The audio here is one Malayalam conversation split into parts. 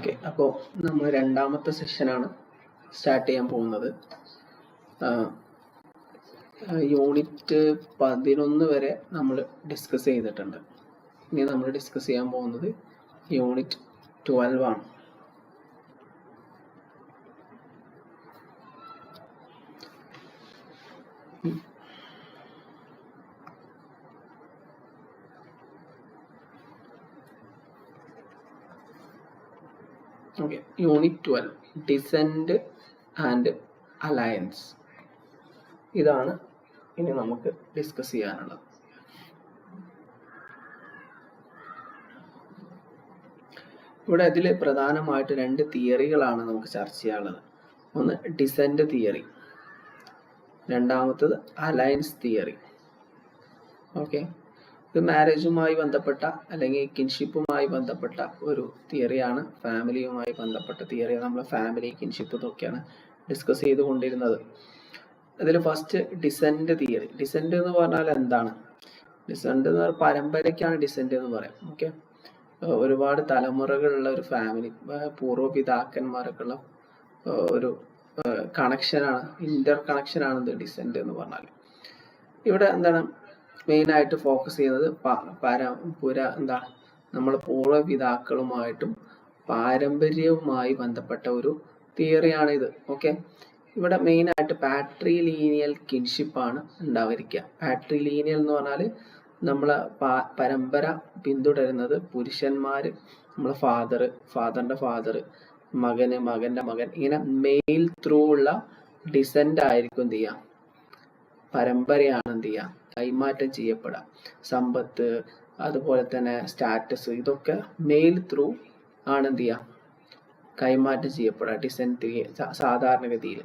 ഓക്കെ, അപ്പോൾ നമ്മൾ രണ്ടാമത്തെ സെഷനാണ് സ്റ്റാർട്ട് ചെയ്യാൻ പോകുന്നത്. യൂണിറ്റ് 11 വരെ നമ്മൾ ഡിസ്കസ് ചെയ്തിട്ടുണ്ട്. ഇനി നമ്മൾ ഡിസ്കസ് ചെയ്യാൻ പോകുന്നത് യൂണിറ്റ് 12 ആണ്. Okay, unit 12 descend and alliance. ഇതാണ് ഇനി നമുക്ക് ഡിസ്കസ് ചെയ്യാനുള്ളത്. ഇവിടെ ഇതിൽ പ്രധാനമായിട്ട് രണ്ട് തിയറികളാണ് നമുക്ക് ചർച്ച ചെയ്യാനുള്ളത്. ഒന്ന് ഡിസെൻഡ് തിയറി, രണ്ടാമത്തത് അലയൻസ് തിയറി. ഓക്കെ, ഇത് മാരേജുമായി ബന്ധപ്പെട്ട അല്ലെങ്കിൽ കിൻഷിപ്പുമായി ബന്ധപ്പെട്ട ഒരു തിയറിയാണ്. ഫാമിലിയുമായി ബന്ധപ്പെട്ട തിയറി, നമ്മൾ ഫാമിലി കിൻഷിപ്പ് ഇതൊക്കെയാണ് ഡിസ്കസ് ചെയ്തുകൊണ്ടിരുന്നത്. അതിൽ ഫസ്റ്റ് ഡിസെൻഡ് തിയറി. ഡിസെൻഡ് എന്ന് പറഞ്ഞാൽ എന്താണ്? ഡിസെൻഡ് എന്ന് പറഞ്ഞാൽ പരമ്പരയ്ക്കാണ് ഡിസെൻഡ് എന്ന് പറയാം. ഓക്കെ, ഒരുപാട് തലമുറകളുള്ള ഒരു ഫാമിലി, പൂർവ്വപിതാക്കന്മാരൊക്കെ ഉള്ള ഒരു കണക്ഷനാണ്, ഇന്റർ കണക്ഷനാണ് ഇത് ഡിസെൻഡ് എന്ന് പറഞ്ഞാൽ. ഇവിടെ എന്താണ് മെയിനായിട്ട് ഫോക്കസ് ചെയ്യുന്നത് നമ്മൾ പൂർവ്വപിതാക്കളുമായിട്ടും പാരമ്പര്യവുമായി ബന്ധപ്പെട്ട ഒരു തിയറിയാണ് ഇത്. ഓക്കെ, ഇവിടെ മെയിനായിട്ട് പാട്രിലീനിയൽ കിൻഷിപ്പാണ് ഉണ്ടായിരിക്കുക. പാട്രിലീനിയൽ എന്ന് പറഞ്ഞാൽ നമ്മളെ പരമ്പര പിന്തുടരുന്നത് പുരുഷന്മാര്, നമ്മളെ ഫാദറിന്റെ ഫാദർ, മകന്റെ മകൻ, ഇങ്ങനെ മെയിൽ ത്രൂ ഉള്ള ഡിസെൻഡ് ആയിരിക്കും എന്ത് ചെയ്യാം, പരമ്പരയാണ് എന്ത് ചെയ്യാം കൈമാറ്റം ചെയ്യപ്പെടാം. സമ്പത്ത്, അതുപോലെ തന്നെ സ്റ്റാറ്റസ്, ഇതൊക്കെ മെയിൽ ത്രൂ ആണ് എന്ത് ചെയ്യാം കൈമാറ്റം ചെയ്യപ്പെടാം ഡിസെൻഡ് സാധാരണഗതിയിൽ.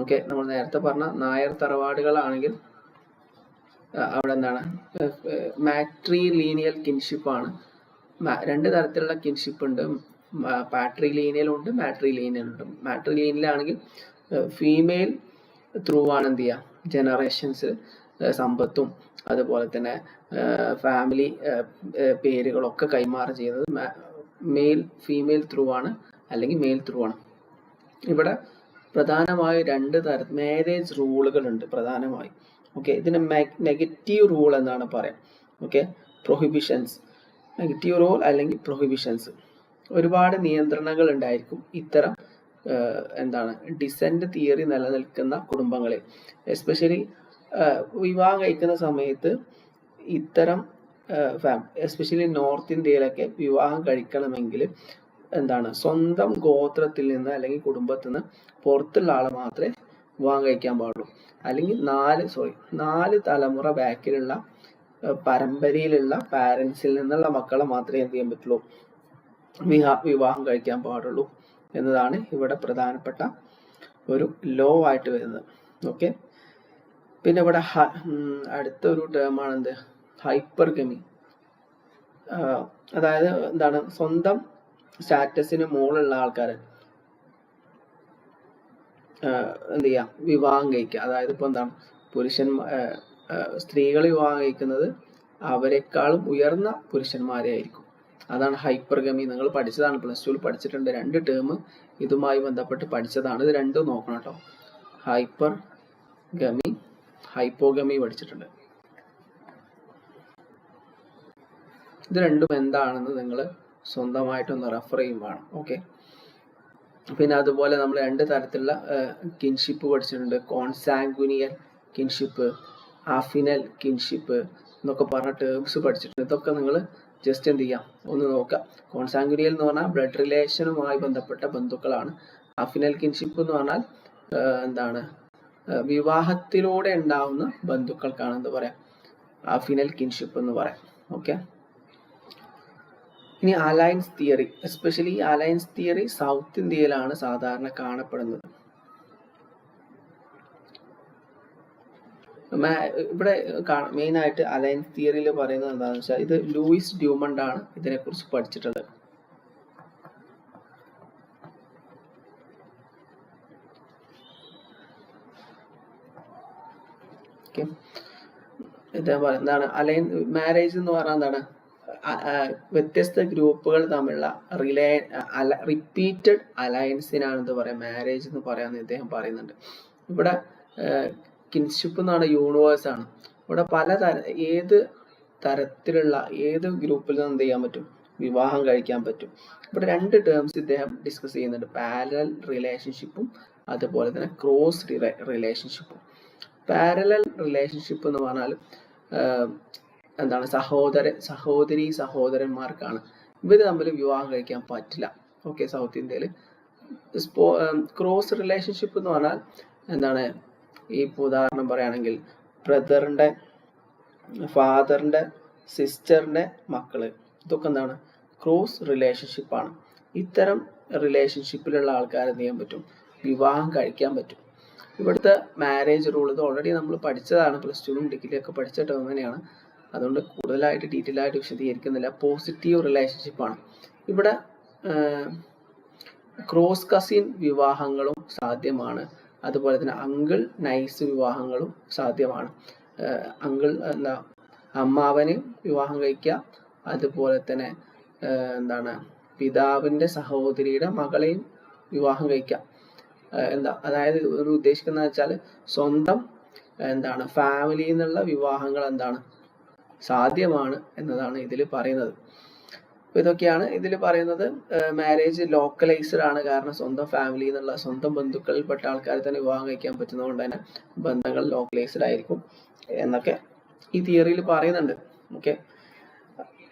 ഓക്കെ, നമ്മൾ നേരത്തെ പറഞ്ഞ നായർ തറവാടുകളാണെങ്കിൽ അവിടെ എന്താണ് മാട്രിലീനിയൽ കിൻഷിപ്പാണ്. രണ്ട് തരത്തിലുള്ള കിൻഷിപ്പ് ഉണ്ട്, പാട്രിലീനിയൽ ഉണ്ട്, മാട്രിലീനിയൽ ഉണ്ട്. മാട്രിലീനിയൽ ആണെങ്കിൽ ഫീമെയിൽ ത്രൂ ആണ് എന്ത് ചെയ്യുക ജനറേഷൻസ് സമ്പത്തും അതുപോലെ തന്നെ ഫാമിലി പേരുകളൊക്കെ കൈമാറുക ചെയ്യുന്നത് ഫീമെയിൽ ത്രൂ ആണ് അല്ലെങ്കിൽ മെയിൽ ത്രൂ ആണ്. ഇവിടെ പ്രധാനമായും രണ്ട് തരം മാരേജ് റൂളുകൾ ഉണ്ട് പ്രധാനമായും. ഓക്കെ, ഇതിന് നെഗറ്റീവ് റൂൾ എന്നാണ് പറയാം. ഓക്കെ, പ്രൊഹിബിഷൻസ്, നെഗറ്റീവ് റൂൾ അല്ലെങ്കിൽ പ്രൊഹിബിഷൻസ്. ഒരുപാട് നിയന്ത്രണങ്ങൾ ഉണ്ടായിരിക്കും ഇത്തരം ഡിസെൻഡ് തിയറി നിലനിൽക്കുന്ന കുടുംബങ്ങളിൽ. എസ്പെഷ്യലി വിവാഹം കഴിക്കുന്ന സമയത്ത് ഇത്തരം എസ്പെഷ്യലി നോർത്ത് ഇന്ത്യയിലൊക്കെ വിവാഹം കഴിക്കണമെങ്കിൽ സ്വന്തം ഗോത്രത്തിൽ നിന്ന് അല്ലെങ്കിൽ കുടുംബത്തിൽ നിന്ന് പുറത്തുള്ള ആളെ മാത്രമേ വിവാഹം കഴിക്കാൻ പാടുള്ളൂ. അല്ലെങ്കിൽ നാല് തലമുറ ബാക്കിലുള്ള പരമ്പരയിലുള്ള പാരൻസിൽ നിന്നുള്ള മക്കളെ മാത്രമേ എന്ത് ചെയ്യാൻ പറ്റുള്ളൂ, വിവാഹം കഴിക്കാൻ പാടുള്ളൂ എന്നതാണ് ഇവിടെ പ്രധാനപ്പെട്ട ഒരു ലോ ആയിട്ട് വരുന്നത്. ഓക്കെ, പിന്നെ ഇവിടെ അടുത്ത ഒരു ടേമാണ് എന്ത്, ഹൈപ്പർഗമി. അതായത് സ്വന്തം സ്റ്റാറ്റസിന് മുകളിലുള്ള ആൾക്കാർ എന്ത് ചെയ്യാം വിവാഹം കഴിക്കുക. അതായത് ഇപ്പൊ സ്ത്രീകൾ വിവാഹം കഴിക്കുന്നത് അവരെക്കാളും ഉയർന്ന പുരുഷന്മാരെ ആയിരിക്കും. അതാണ് ഹൈപ്പർഗമി. നിങ്ങൾ പഠിച്ചതാണ്, +2 പഠിച്ചിട്ടുണ്ട്. രണ്ട് ടേം ഇതുമായി ബന്ധപ്പെട്ട് പഠിച്ചതാണ്. ഇത് രണ്ടും നോക്കണം കേട്ടോ. ഹൈപ്പർഗമി, ഹൈപ്പോഗമി പഠിച്ചിട്ടുണ്ട്. ഇത് രണ്ടും എന്താണെന്ന് നിങ്ങൾ സ്വന്തമായിട്ടൊന്ന് റെഫർ ചെയ്യും വേണം. ഓക്കെ, പിന്നെ അതുപോലെ നമ്മൾ രണ്ട് തരത്തിലുള്ള കിൻഷിപ്പ് പഠിച്ചിട്ടുണ്ട്. കോൺസാങ്ഗ്വിനിയൽ കിൻഷിപ്പ്, അഫിനൽ കിൻഷിപ്പ് എന്നൊക്കെ പറഞ്ഞ ടേംസ് പഠിച്ചിട്ടുണ്ട്. ഇതൊക്കെ നിങ്ങൾ ജസ്റ്റ് എന്ത് ചെയ്യാം ഒന്ന് നോക്കാം. കോൺസാങ്ഗ്വിനിയൽ എന്ന് പറഞ്ഞാൽ ബ്ലഡ് റിലേഷനുമായി ബന്ധപ്പെട്ട ബന്ധുക്കളാണ്. അഫിനൽ കിൻഷിപ്പ് എന്ന് പറഞ്ഞാൽ വിവാഹത്തിലൂടെ ഉണ്ടാവുന്ന ബന്ധുക്കൾക്കാണ് എന്ത് പറയാം അഫിനൽ കിൻഷിപ്പ് എന്ന് പറയാം. ഓക്കെ, ഇനി alliance theory. Especially alliance theory south ഇന്ത്യയിലാണ് സാധാരണ കാണപ്പെടുന്നത്. ഇവിടെ മെയിൻ ആയിട്ട് അലയൻസ് തിയറിയിൽ പറയുന്നത് എന്താണെന്ന് വെച്ചാൽ, ഇത് ലൂയിസ് ഡ്യൂമണ്ട് ആണ് ഇതിനെക്കുറിച്ച് പഠിച്ചിട്ടുള്ളത്. ഓക്കെ, ഇതേപോലെ മാരേജ് എന്ന് പറഞ്ഞാൽ വ്യത്യസ്ത ഗ്രൂപ്പുകൾ തമ്മിലുള്ള റിപ്പീറ്റഡ് അലയൻസിനാണ് എന്ത് പറയാം, മാരേജ് എന്ന് പറയാമെന്ന് ഇദ്ദേഹം പറയുന്നുണ്ട്. ഇവിടെ കിൻഷിപ്പ് എന്നാണ് യൂണിവേഴ്സ് ആണ്. ഇവിടെ ഏത് തരത്തിലുള്ള ഏത് ഗ്രൂപ്പിൽ നിന്ന് എന്ത് ചെയ്യാൻ പറ്റും, വിവാഹം കഴിക്കാൻ പറ്റും. ഇവിടെ രണ്ട് ടേംസ് ഇദ്ദേഹം ഡിസ്കസ് ചെയ്യുന്നുണ്ട്, പാരലൽ റിലേഷൻഷിപ്പും അതുപോലെ തന്നെ ക്രോസ് റിലേഷൻഷിപ്പും. പാരലൽ റിലേഷൻഷിപ്പ് എന്ന് പറഞ്ഞാൽ എന്താണ്, സഹോദരി സഹോദരന്മാർക്കാണ് ഇവർ തമ്മിൽ വിവാഹം കഴിക്കാൻ പറ്റില്ല. ഓക്കെ, സൗത്ത് ഇന്ത്യയിൽ. ക്രോസ് റിലേഷൻഷിപ്പ് എന്ന് പറഞ്ഞാൽ എന്താണ്, ഈ ഉദാഹരണം പറയുകയാണെങ്കിൽ ബ്രദറിന്റെ ഫാദറിന്റെ സിസ്റ്ററിന്റെ മക്കള്, ഇതൊക്കെ എന്താണ്, ക്രോസ് റിലേഷൻഷിപ്പാണ്. ഇത്തരം റിലേഷൻഷിപ്പിലുള്ള ആൾക്കാരെ എന്ത് ചെയ്യാൻ പറ്റും, വിവാഹം കഴിക്കാൻ പറ്റും. ഇവിടുത്തെ മാരേജ് റൂൾ ഇത് ഓൾറെഡി നമ്മൾ പഠിച്ചതാണ്, പ്ലസ് ടുവും ഡിഗ്രിയൊക്കെ പഠിച്ച ടേം തന്നെയാണ്. അതുകൊണ്ട് കൂടുതലായിട്ട് ഡീറ്റെയിൽ ആയിട്ട് വിശദീകരിക്കുന്നില്ല. പോസിറ്റീവ് റിലേഷൻഷിപ്പാണ്. ഇവിടെ ക്രോസ് കസിൻ വിവാഹങ്ങളും സാധ്യമാണ്. അതുപോലെ തന്നെ അങ്കിൾ നൈസ് വിവാഹങ്ങളും സാധ്യമാണ്. അമ്മാവന് വിവാഹം കഴിക്കുക, അതുപോലെ തന്നെ പിതാവിന്റെ സഹോദരിയുടെ മകളെയും വിവാഹം കഴിക്കാം. അതായത് ഒരു ഉദ്ദേശിക്കുന്നത് വെച്ചാൽ സ്വന്തം ഫാമിലിയിൽ നിന്നുള്ള വിവാഹങ്ങൾ സാധ്യമാണ് എന്നതാണ് ഇതിൽ പറയുന്നത്. അപ്പൊ ഇതൊക്കെയാണ് ഇതിൽ പറയുന്നത്. മാരേജ് ലോക്കലൈസ്ഡ് ആണ്, കാരണം സ്വന്തം ഫാമിലിയിൽ നിന്നുള്ള സ്വന്തം ബന്ധുക്കളിൽപ്പെട്ട ആൾക്കാരെ തന്നെ വിവാഹം കഴിക്കാൻ പറ്റുന്നതുകൊണ്ട് തന്നെ ബന്ധങ്ങൾ ലോക്കലൈസ്ഡ് ആയിരിക്കും എന്നൊക്കെ ഈ തിയറിയിൽ പറയുന്നുണ്ട്. ഓക്കെ,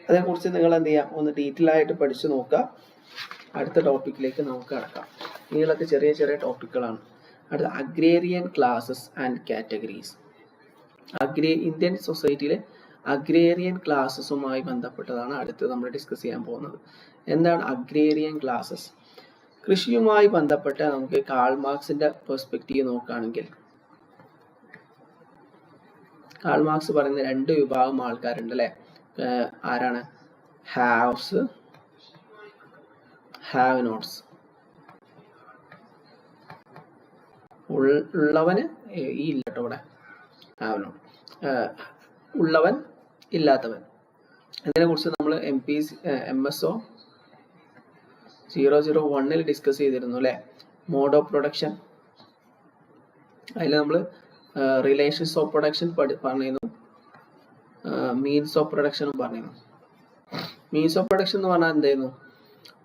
അതേക്കുറിച്ച് നിങ്ങൾ എന്ത് ചെയ്യാം, ഒന്ന് ഡീറ്റെയിൽ ആയിട്ട് പഠിച്ചു നോക്കുക. അടുത്ത ടോപ്പിക്കിലേക്ക് നമുക്ക് കടക്കാം. ഇതിലൊക്കെ ചെറിയ ചെറിയ ടോപ്പിക്കുകളാണ്. അടുത്ത agrarian classes and categories. Indian സൊസൈറ്റിയിലെ അഗ്രേറിയൻ ക്ലാസസുമായി ബന്ധപ്പെട്ടതാണ് അടുത്ത് നമ്മൾ ഡിസ്കസ് ചെയ്യാൻ പോകുന്നത്. എന്താണ് അഗ്രേറിയൻ ക്ലാസസ്? കൃഷിയുമായി ബന്ധപ്പെട്ട് നമുക്ക് കാൾ മാർക്സിന്റെ പെർസ്പെക്റ്റീവ് നോക്കുകയാണെങ്കിൽ, കാൾ മാർക്സ് പറയുന്ന രണ്ട് വിഭാഗം ആൾക്കാരുണ്ട് അല്ലെ. ആരാണ്? Haves, have notes. ഉള്ളവന് ഇല്ല കേട്ടോ ഇവിടെ, ഹാവ് നോട്ട്, ഉള്ളവൻ ഇല്ലാത്തവൻ. ഇതിനെ കുറിച്ച് നമ്മൾ MSO 001 ഡിസ്കസ് ചെയ്തിരുന്നു അല്ലെ. മോഡ് ഓഫ് പ്രൊഡക്ഷൻ, അതിൽ നമ്മൾ റിലേഷൻസ് ഓഫ് പ്രൊഡക്ഷൻ പറഞ്ഞിരുന്നു, മീൻസ് ഓഫ് പ്രൊഡക്ഷനും പറഞ്ഞിരുന്നു. മീൻസ് ഓഫ് പ്രൊഡക്ഷൻ എന്ന് പറഞ്ഞാൽ എന്തായിരുന്നു?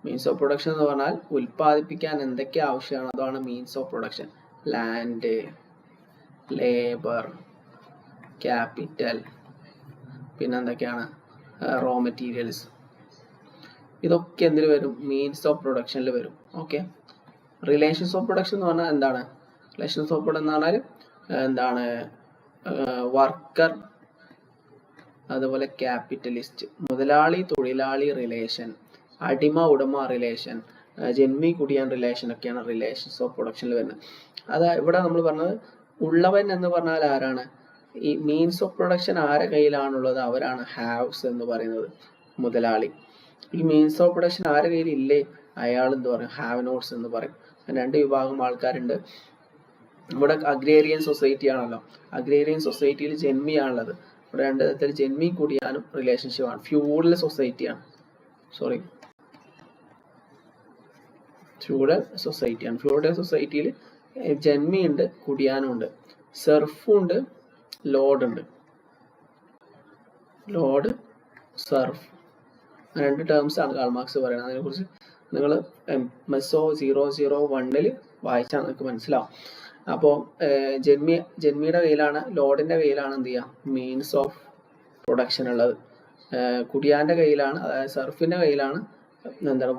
മീൻസ് ഓഫ് പ്രൊഡക്ഷൻ എന്ന് പറഞ്ഞാൽ ഉൽപ്പാദിപ്പിക്കാൻ എന്തൊക്കെ ആവശ്യമാണ് അതാണ് means of production. Land, labour, capital, പിന്നെ എന്തൊക്കെയാണ്, റോ മെറ്റീരിയൽസ്. ഇതൊക്കെ എന്തിൽ വരും? മീൻസ് ഓഫ് പ്രൊഡക്ഷനിൽ വരും. ഓക്കെ, റിലേഷൻസ് ഓഫ് പ്രൊഡക്ഷൻ എന്ന് പറഞ്ഞാൽ എന്താണ്? റിലേഷൻസ് ഓഫ് പ്രൊഡക്ഷൻ എന്ന് പറഞ്ഞാൽ വർക്കർ, അതുപോലെ ക്യാപിറ്റലിസ്റ്റ്, മുതലാളി തൊഴിലാളി റിലേഷൻ, അടിമ ഉടമ റിലേഷൻ, ജന്മി കുടിയാൻ റിലേഷൻ ഒക്കെയാണ് റിലേഷൻസ് ഓഫ് പ്രൊഡക്ഷനിൽ വരുന്നത്. ഇവിടെ നമ്മൾ പറഞ്ഞത് ഉള്ളവൻ എന്ന് പറഞ്ഞാൽ ആരാണ്? ഈ മീൻസ് ഓഫ് പ്രൊഡക്ഷൻ ആരെ കയ്യിലാണുള്ളത്? അവരാണ് ഹാവ്സ് എന്ന് പറയുന്നത്, മുതലാളി. ഈ മീൻസ് ഓഫ് പ്രൊഡക്ഷൻ ആരെ കയ്യിൽ ഇല്ലേ അയാൾ എന്ത് പറയും? ഹാവ് നോട്ട്സ് എന്ന് പറയും. രണ്ട് വിഭാഗം ആൾക്കാരുണ്ട്. ഇവിടെ അഗ്രേറിയൻ സൊസൈറ്റി ആണല്ലോ, അഗ്രേറിയൻ സൊസൈറ്റിയിൽ ജന്മിയാണുള്ളത്. ഇവിടെ രണ്ട് തരത്തിൽ ജന്മി കുടിയാനും റിലേഷൻഷിപ്പ് ആണ്. ഫ്യൂഡൽ സൊസൈറ്റിയാണ്, ഫ്യൂഡൽ സൊസൈറ്റിയാണ്. ഫ്യൂഡൽ സൊസൈറ്റിയിൽ ജന്മി ഉണ്ട്, കുടിയാനും ഉണ്ട്, സെർഫും ഉണ്ട്, ലോഡ് ഉണ്ട്. ലോഡ്, സെർഫ്, രണ്ട് ടേംസ് ആണ് കാൾ മാർക്സ് പറയുന്നത്. അതിനെക്കുറിച്ച് നിങ്ങൾ MSO 001 വായിച്ചാൽ നിങ്ങൾക്ക് മനസ്സിലാവും. അപ്പോൾ ജന്മിയുടെ കയ്യിലാണ്, ലോഡിന്റെ കയ്യിലാണ് എന്ത് ചെയ്യുക, മീൻസ് ഓഫ് പ്രൊഡക്ഷൻ ഉള്ളത്. കുടിയാന്റെ കയ്യിലാണ്, അതായത് സെർഫിന്റെ കയ്യിലാണ്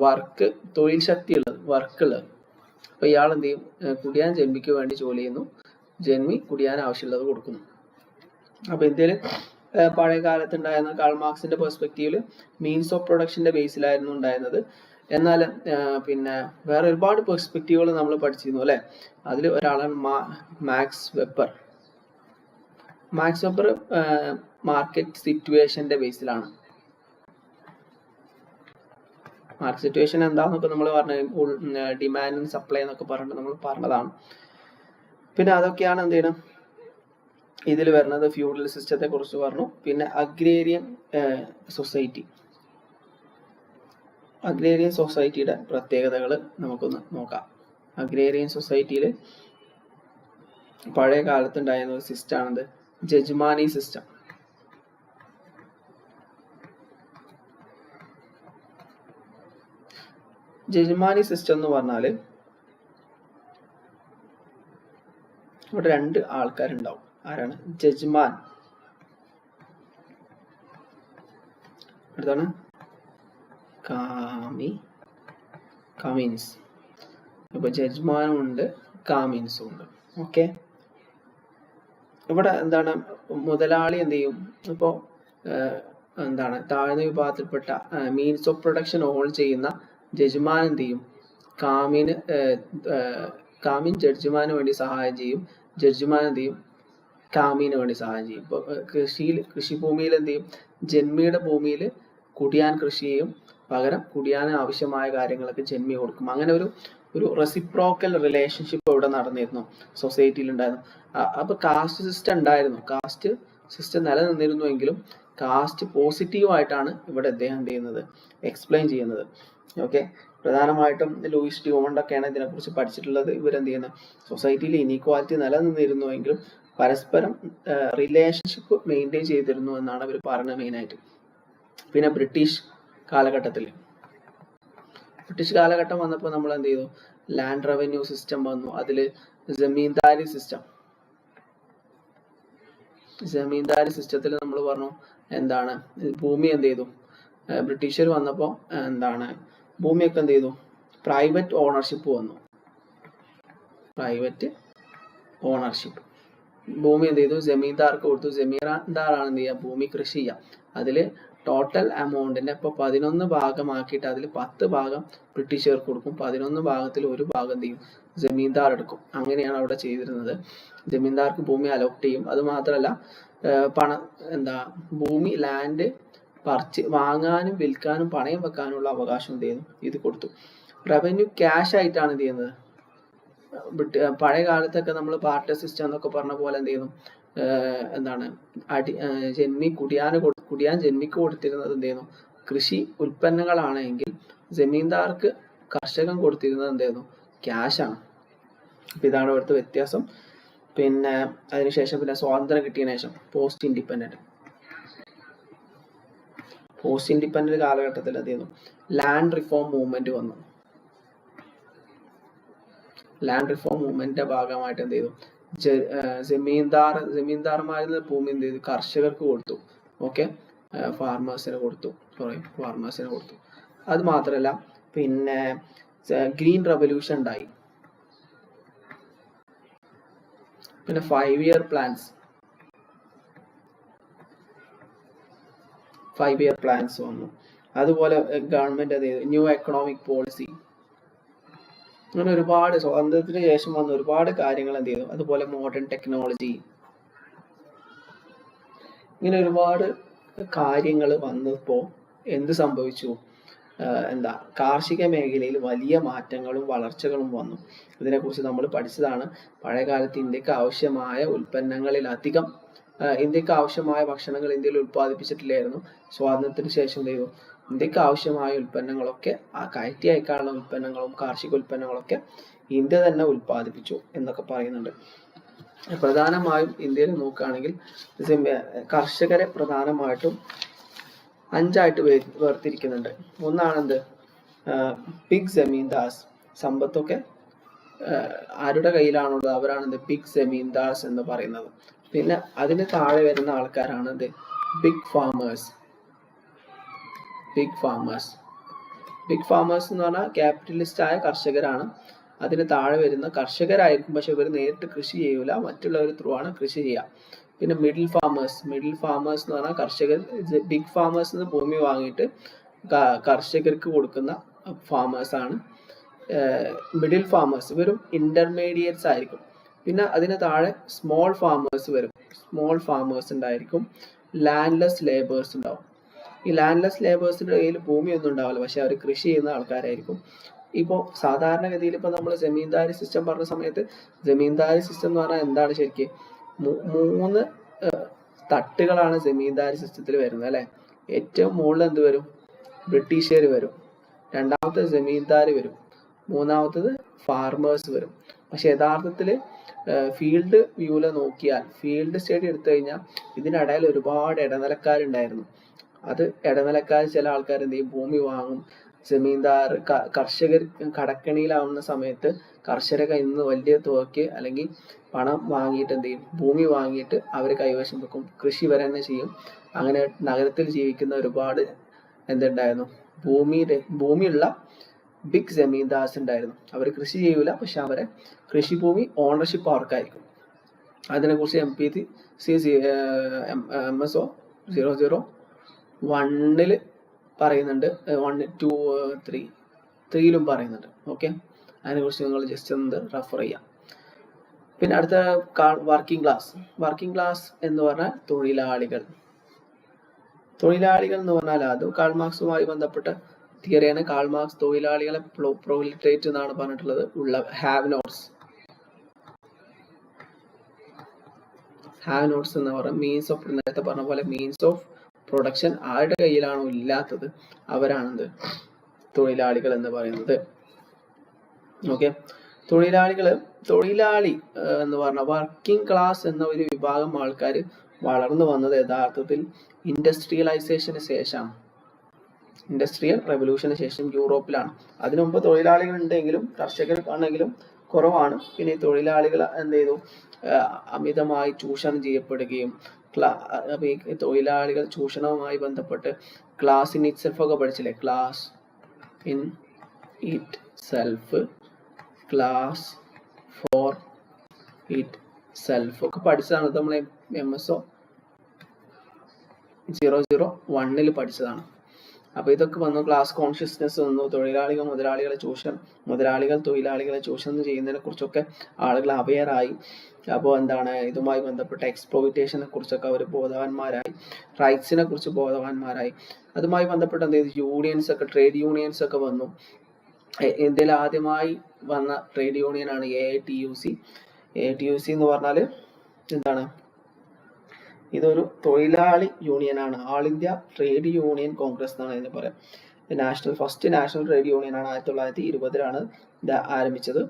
വർക്ക്, തൊഴിൽ ശക്തി ഉള്ളത്, വർക്ക് ഉള്ളത്. അപ്പൊ ഇയാൾ എന്ത് ചെയ്യും? കുടിയാൻ ജന്മിക്ക് വേണ്ടി ജോലി ചെയ്യുന്നു, ജന്മി കുടിയാൻ ആവശ്യമുള്ളത് കൊടുക്കുന്നു. അപ്പൊ ഇന്ത്യയിൽ പഴയ കാലത്ത് ഉണ്ടായിരുന്ന കാൾ മാർക്സിന്റെ പെർസ്പെക്റ്റീവിൽ മീൻസ് ഓഫ് പ്രൊഡക്ഷന്റെ ബേസിലായിരുന്നു ഉണ്ടായിരുന്നത്. എന്നാൽ പിന്നെ വേറെ ഒരുപാട് പെർസ്പെക്റ്റീവുകൾ നമ്മൾ പഠിച്ചിരുന്നു അല്ലെ. അതിൽ ഒരാളാണ് Max Weber. Max Weber market സിറ്റുവേഷന്റെ ബേസിലാണ്. മാർക്കറ്റ് സിറ്റുവേഷൻ എന്താന്നൊക്കെ നമ്മൾ പറഞ്ഞ ഡിമാൻഡ് ആൻഡ് സപ്ലൈ എന്നൊക്കെ പറഞ്ഞിട്ട് നമ്മൾ പറഞ്ഞതാണ്. പിന്നെ അതൊക്കെയാണ് എന്ത് ചെയ്യണം ഇതിൽ വരുന്നത്. ഫ്യൂഡൽ സിസ്റ്റത്തെ കുറിച്ച് പറഞ്ഞു. പിന്നെ അഗ്രേറിയൻ സൊസൈറ്റി, അഗ്രേറിയൻ സൊസൈറ്റിയുടെ പ്രത്യേകതകൾ നമുക്കൊന്ന് നോക്കാം. അഗ്രേറിയൻ സൊസൈറ്റിയിൽ പഴയ കാലത്തുണ്ടായിരുന്ന ഒരു സിസ്റ്റമാണിത്, ജജ്മാനി സിസ്റ്റം. ജജ്മാനി സിസ്റ്റം എന്ന് പറഞ്ഞാൽ ഇവിടെ രണ്ട് ആൾക്കാരുണ്ടാവും. ആരാണ്? ജജ്മാൻ, അടുത്താണ് കാമീൻസ്. അപ്പൊ ജജ്മാനും ഉണ്ട്, കാമീൻസും ഉണ്ട്. ഓക്കെ, ഇവിടെ എന്താണ്, മുതലാളി എന്ത് ചെയ്യും? ഇപ്പോൾ എന്താണ്, താഴ്ന്ന വിഭാഗത്തിൽപ്പെട്ട മീൻസ് ഓഫ് പ്രൊഡക്ഷൻ ഓൺ ചെയ്യുന്ന ജജ്മാൻ എന്ത് ചെയ്യും? കാമീൻ ജഡ്ജിമാന് വേണ്ടി സഹായം ചെയ്യും, ജഡ്ജിമാൻ എന്ത് ചെയ്യും? കാമീന് വേണ്ടി സഹായം ചെയ്യും. ഇപ്പോൾ കൃഷിഭൂമിയിൽ എന്ത് ചെയ്യും? ജന്മിയുടെ ഭൂമിയിൽ കുടിയാൻ കൃഷി ചെയ്യും, പകരം കുടിയാന് ആവശ്യമായ കാര്യങ്ങളൊക്കെ ജന്മി കൊടുക്കും. അങ്ങനെ ഒരു റെസിപ്രോക്കൽ റിലേഷൻഷിപ്പ് ഇവിടെ നടന്നിരുന്നു, സൊസൈറ്റിയിൽ ഉണ്ടായിരുന്നു. അപ്പൊ കാസ്റ്റ് സിസ്റ്റം ഉണ്ടായിരുന്നു, കാസ്റ്റ് സിസ്റ്റം നിലനിന്നിരുന്നുവെങ്കിലും കാസ്റ്റ് പോസിറ്റീവായിട്ടാണ് ഇവിടെ അദ്ദേഹം എന്ത് ചെയ്യുന്നത്? എക്സ്പ്ലെയിൻ ചെയ്യുന്നത്. ഓക്കെ, പ്രധാനമായിട്ടും ലൂയിസ് ഡ്യൂമണ്ടൊക്കെയാണ് ഇതിനെക്കുറിച്ച് പഠിച്ചിട്ടുള്ളത്. ഇവരെന്ത് ചെയ്യുന്നത്? സൊസൈറ്റിയിൽ ഇനീക്വാലിറ്റി നിലനിന്നിരുന്നുവെങ്കിലും പരസ്പരം റിലേഷൻഷിപ്പ് മെയിൻറ്റെയിൻ ചെയ്തിരുന്നു എന്നാണ് അവർ പറയുന്നത് മെയിനായിട്ട്. പിന്നെ ബ്രിട്ടീഷ് കാലഘട്ടം വന്നപ്പോൾ നമ്മൾ എന്ത് ചെയ്തു? ലാൻഡ് റവന്യൂ സിസ്റ്റം വന്നു, അതിൽ ജമീന്ദാരി സിസ്റ്റത്തിൽ നമ്മൾ പറഞ്ഞു എന്താണ്, ഭൂമി എന്ത് ചെയ്തു? ബ്രിട്ടീഷർ വന്നപ്പോൾ എന്താണ്, ഭൂമിയൊക്കെ എന്ത് ചെയ്തു? പ്രൈവറ്റ് ഓണർഷിപ്പ് വന്നു. ഭൂമി എന്ത് ചെയ്തു? ജമീന്ദാർക്ക് കൊടുത്തു. ജമീന്ദാറാണ് എന്ത് ചെയ്യുക? ഭൂമി കൃഷി ചെയ്യുക. അതിൽ ടോട്ടൽ എമൗണ്ടിനെ ഇപ്പോൾ 11 ഭാഗമാക്കിയിട്ട് അതിൽ 10 ഭാഗം ബ്രിട്ടീഷുകാർക്ക് കൊടുക്കും, 11 ഭാഗത്തിൽ ഒരു ഭാഗം എന്ത് ചെയ്യും? ജമീന്ദാർ എടുക്കും. അങ്ങനെയാണ് അവിടെ ചെയ്തിരുന്നത്. ജമീന്ദാർക്ക് ഭൂമി അലോട്ട് ചെയ്യും. അത് മാത്രമല്ല ഭൂമി ലാൻഡ് വാങ്ങാനും വിൽക്കാനും പണയം വെക്കാനുള്ള അവകാശം എന്ത് ചെയ്യുന്നു? ഇത് കൊടുത്തു. റവന്യൂ ക്യാഷ് ആയിട്ടാണ് എന്ത് ചെയ്യുന്നത്? പഴയ കാലത്തൊക്കെ നമ്മൾ പാർട്ടർ സിസ്റ്റം എന്നൊക്കെ പറഞ്ഞ പോലെ എന്ത് ചെയ്യുന്നു? കുടിയാൻ ജന്മിക്ക് കൊടുത്തിരുന്നത് എന്ത് ചെയ്യുന്നു? കൃഷി ഉൽപ്പന്നങ്ങളാണെങ്കിൽ ജമീന്ദാർക്ക് കർഷകൻ കൊടുത്തിരുന്നത് എന്ത് ചെയ്യുന്നു? ക്യാഷാണ്. അപ്പൊ ഇതാണ് ഇവിടുത്തെ വ്യത്യാസം. പിന്നെ അതിനുശേഷം പിന്നെ സ്വാതന്ത്ര്യം കിട്ടിയതിനു ശേഷം പോസ്റ്റ് ഇൻഡിപെൻഡന്റ് കാലഘട്ടത്തിൽ എന്ത് ചെയ്യുന്നു? ലാൻഡ് റിഫോം മൂവ്മെന്റ് വന്നു. ലാൻഡ് റിഫോം മൂവ്മെന്റിന്റെ ഭാഗമായിട്ട് എന്ത് ചെയ്തു? ജമീന്ദാർമാരിൽ നിന്ന് ഭൂമി എന്ത് ചെയ്തു? കർഷകർക്ക് കൊടുത്തു. ഓക്കെ, ഫാർമേഴ്സിന് കൊടുത്തു. അത് മാത്രമല്ല പിന്നെ ഗ്രീൻ റെവല്യൂഷൻ ഉണ്ടായി. പിന്നെ 5 ഇയർ പ്ലാൻസ് വന്നു. അതുപോലെ ഗവൺമെന്റ് എന്ത് ചെയ്തു? New economic policy. അങ്ങനെ ഒരുപാട് സ്വാതന്ത്ര്യത്തിന് ശേഷം വന്ന ഒരുപാട് കാര്യങ്ങൾ എന്ത് ചെയ്തു? അതുപോലെ മോഡേൺ ടെക്നോളജി, ഇങ്ങനെ ഒരുപാട് കാര്യങ്ങൾ വന്നപ്പോൾ എന്ത് സംഭവിച്ചു? കാർഷിക മേഖലയിൽ വലിയ മാറ്റങ്ങളും വളർച്ചകളും വന്നു. ഇതിനെക്കുറിച്ച് നമ്മൾ പഠിച്ചതാണ്. പഴയകാലത്ത് ഇന്ത്യക്ക് ആവശ്യമായ ഉൽപ്പന്നങ്ങളിലധികം ഇന്ത്യക്ക് ആവശ്യമായ ഭക്ഷണങ്ങൾ ഇന്ത്യയിൽ ഉൽപ്പാദിപ്പിച്ചിട്ടില്ലായിരുന്നു. സ്വാതന്ത്ര്യത്തിന് ശേഷം എന്ത് ചെയ്തു? ഇന്ത്യക്ക് ആവശ്യമായ ഉൽപ്പന്നങ്ങളൊക്കെ കയറ്റി അയക്കാനുള്ള ഉൽപ്പന്നങ്ങളും കാർഷിക ഉൽപ്പന്നങ്ങളൊക്കെ ഇന്ത്യ തന്നെ ഉൽപ്പാദിപ്പിച്ചു എന്നൊക്കെ പറയുന്നുണ്ട്. പ്രധാനമായും ഇന്ത്യയിൽ നോക്കുകയാണെങ്കിൽ കർഷകരെ പ്രധാനമായിട്ടും 5 ആയിട്ട് വേർതിരിക്കുന്നുണ്ട്. ഒന്നാണെന്ത്? ബിഗ് ജമീന്ദാർസ്. സമ്പത്തൊക്കെ ആരുടെ കയ്യിലാണുള്ളത് അവരാണ് ബിഗ് ജമീന്ദാർസ് എന്ന് പറയുന്നത്. പിന്നെ അതിന് താഴെ വരുന്ന ആൾക്കാരാണ് ബിഗ് ഫാമേഴ്സ് എന്ന് പറഞ്ഞാൽ ക്യാപിറ്റലിസ്റ്റ് ആയ കർഷകരാണ്. അതിന് താഴെ വരുന്ന കർഷകരായിരിക്കും, പക്ഷെ ഇവർ നേരിട്ട് കൃഷി ചെയ്യൂല, മറ്റുള്ളവർ ത്രൂ ആണ് കൃഷി ചെയ്യുക. പിന്നെ മിഡിൽ ഫാമേഴ്സ് എന്ന് പറഞ്ഞാൽ കർഷകർ ബിഗ് ഫാമേഴ്സ് നിന്ന് ഭൂമി വാങ്ങിയിട്ട് കർഷകർക്ക് കൊടുക്കുന്ന ഫാമേഴ്സ് ആണ് മിഡിൽ ഫാമേഴ്സ്. ഇവരും ഇന്റർമീഡിയറ്റ്സ് ആയിരിക്കും. പിന്നെ അതിന് താഴെ സ്മോൾ ഫാമേഴ്സ് ഉണ്ടായിരിക്കും. ലാൻഡ്ലെസ് ലേബേഴ്സ് ഉണ്ടാവും. ഈ ലാൻഡ്ലെസ് ലേബേഴ്സിന്റെ കയ്യിൽ ഭൂമിയൊന്നും ഉണ്ടാവില്ല, പക്ഷെ അവർ കൃഷി ചെയ്യുന്ന ആൾക്കാരായിരിക്കും. ഇപ്പോൾ സാധാരണഗതിയിൽ ഇപ്പോൾ നമ്മൾ ജമീന്ദാരി സിസ്റ്റം പറഞ്ഞ സമയത്ത് ജമീന്ദാരി സിസ്റ്റം എന്ന് പറഞ്ഞാൽ എന്താണ്? ശരിക്കും 3 തട്ടുകളാണ് ജമീന്ദാരി സിസ്റ്റത്തിൽ വരുന്നത് അല്ലെ. ഏറ്റവും മുകളിൽ എന്ത് വരും? ബ്രിട്ടീഷുകാർ വരും. രണ്ടാമത്തെ ജമീന്ദാർ വരും, മൂന്നാമത്തത് ഫാർമേഴ്സ് വരും. പക്ഷെ യഥാർത്ഥത്തിൽ ഫീൽഡ് വ്യൂവിൽ നോക്കിയാൽ, ഫീൽഡ് സ്റ്റഡി എടുത്തു കഴിഞ്ഞാൽ ഇതിനിടയിൽ ഒരുപാട് ഇടനിലക്കാരുണ്ടായിരുന്നു. അത് ഇടനിലക്കാർ ചില ആൾക്കാർ എന്ത് ചെയ്യും, ഭൂമി വാങ്ങും. ജമീന്ദാർ കർഷകർ കടക്കണിയിലാവുന്ന സമയത്ത് കർഷകരെ കയ്യിൽ നിന്ന് വലിയ തുകയ്ക്ക് അല്ലെങ്കിൽ പണം വാങ്ങിയിട്ട് എന്ത് ചെയ്യും, ഭൂമി വാങ്ങിയിട്ട് അവർ കൈവശം വെക്കും, കൃഷി വരെ തന്നെ ചെയ്യും. അങ്ങനെ നഗരത്തിൽ ജീവിക്കുന്ന ഒരുപാട് എന്തുണ്ടായിരുന്നു, ഭൂമിയുള്ള ബിഗ് ജമീന്ദാർസ് ഉണ്ടായിരുന്നു. അവർ കൃഷി ചെയ്യൂല, പക്ഷെ അവരെ കൃഷിഭൂമി ഓണർഷിപ്പ് അവർക്കായിരിക്കും. അതിനെക്കുറിച്ച് MSO 001 പറയുന്നുണ്ട്, 1, 2, 3 പറയുന്നുണ്ട്. ഓക്കെ, അതിനെക്കുറിച്ച് നിങ്ങൾ ജസ്റ്റ് ഒന്ന് റെഫർ ചെയ്യാം. പിന്നെ അടുത്ത വർക്കിംഗ് ക്ലാസ്. വർക്കിംഗ് ക്ലാസ് എന്ന് പറഞ്ഞാൽ തൊഴിലാളികൾ എന്ന് പറഞ്ഞാൽ അത് കാൾ മാർക്സുമായി ബന്ധപ്പെട്ട തിയറിയാണ്. കാൾ മാർക്സ് തൊഴിലാളികളെ പ്രൊലിറ്റേറ്റ് എന്നാണ് പറഞ്ഞിട്ടുള്ളത്. ഹാവ് നോട്ട്സ് എന്ന് പറഞ്ഞാൽ മീൻസ് ഓഫ്, നേരത്തെ പറഞ്ഞ പോലെ മീൻസ് ഓഫ് പ്രൊഡക്ഷൻ ആരുടെ കയ്യിലാണോ ഇല്ലാത്തത് അവരാണെന്ത്, തൊഴിലാളികൾ എന്ന് പറയുന്നത്. ഓക്കെ, തൊഴിലാളി എന്ന് പറഞ്ഞ വർക്കിംഗ് ക്ലാസ് എന്ന ഒരു വിഭാഗം ആൾക്കാർ വളർന്നു വന്നത് യഥാർത്ഥത്തിൽ ഇൻഡസ്ട്രിയലൈസേഷന് ശേഷമാണ്. ഇൻഡസ്ട്രിയൽ റെവല്യൂഷന് ശേഷം യൂറോപ്പിലാണ്. അതിനു മുമ്പ് തൊഴിലാളികൾ ഉണ്ടെങ്കിലും കർഷകർക്കാണെങ്കിലും കുറവാണ്. പിന്നെ ഈ തൊഴിലാളികൾ എന്ത് ചെയ്തു, അമിതമായി ചൂഷണം ചെയ്യപ്പെടുകയും ഈ തൊഴിലാളികൾ ചൂഷണവുമായി ബന്ധപ്പെട്ട് ക്ലാസ് ഇൻ ഇറ്റ് സെൽഫ് ഒക്കെ പഠിച്ചില്ലേ, class in it self, class for it self ഒക്കെ പഠിച്ചതാണ്. നമ്മൾ MSO 001 പഠിച്ചതാണ്. അപ്പോൾ ഇതൊക്കെ വന്നു, ക്ലാസ് കോൺഷ്യസ്നെസ് വന്നു, മുതലാളികൾ തൊഴിലാളികളെ ചൂഷണം ചെയ്യുന്നതിനെ കുറിച്ചൊക്കെ ആളുകൾ അവെയർ ആയി. അപ്പോൾ എന്താണ്, ഇതുമായി ബന്ധപ്പെട്ട എക്സ്പ്ലോയിറ്റേഷനെ കുറിച്ചൊക്കെ അവർ ബോധവാന്മാരായി, റൈറ്റ്സിനെ കുറിച്ച് ബോധവാന്മാരായി. അതുമായി ബന്ധപ്പെട്ട് എന്ത് ചെയ്തു, ട്രേഡ് യൂണിയൻസ് ഒക്കെ വന്നു. ഇന്ത്യയിൽ ആദ്യമായി വന്ന ട്രേഡ് യൂണിയനാണ് AITUC. AITUC എന്ന് പറഞ്ഞാൽ എന്താണ്, ഇതൊരു തൊഴിലാളി യൂണിയനാണ്. ആൾ ഇന്ത്യ ട്രേഡ് യൂണിയൻ കോൺഗ്രസ് എന്നാണ് ഇതിന് പറയാം. ഫസ്റ്റ് നാഷണൽ ട്രേഡ് യൂണിയനാണ് 1920 ഇത് ആരംഭിച്ചത്.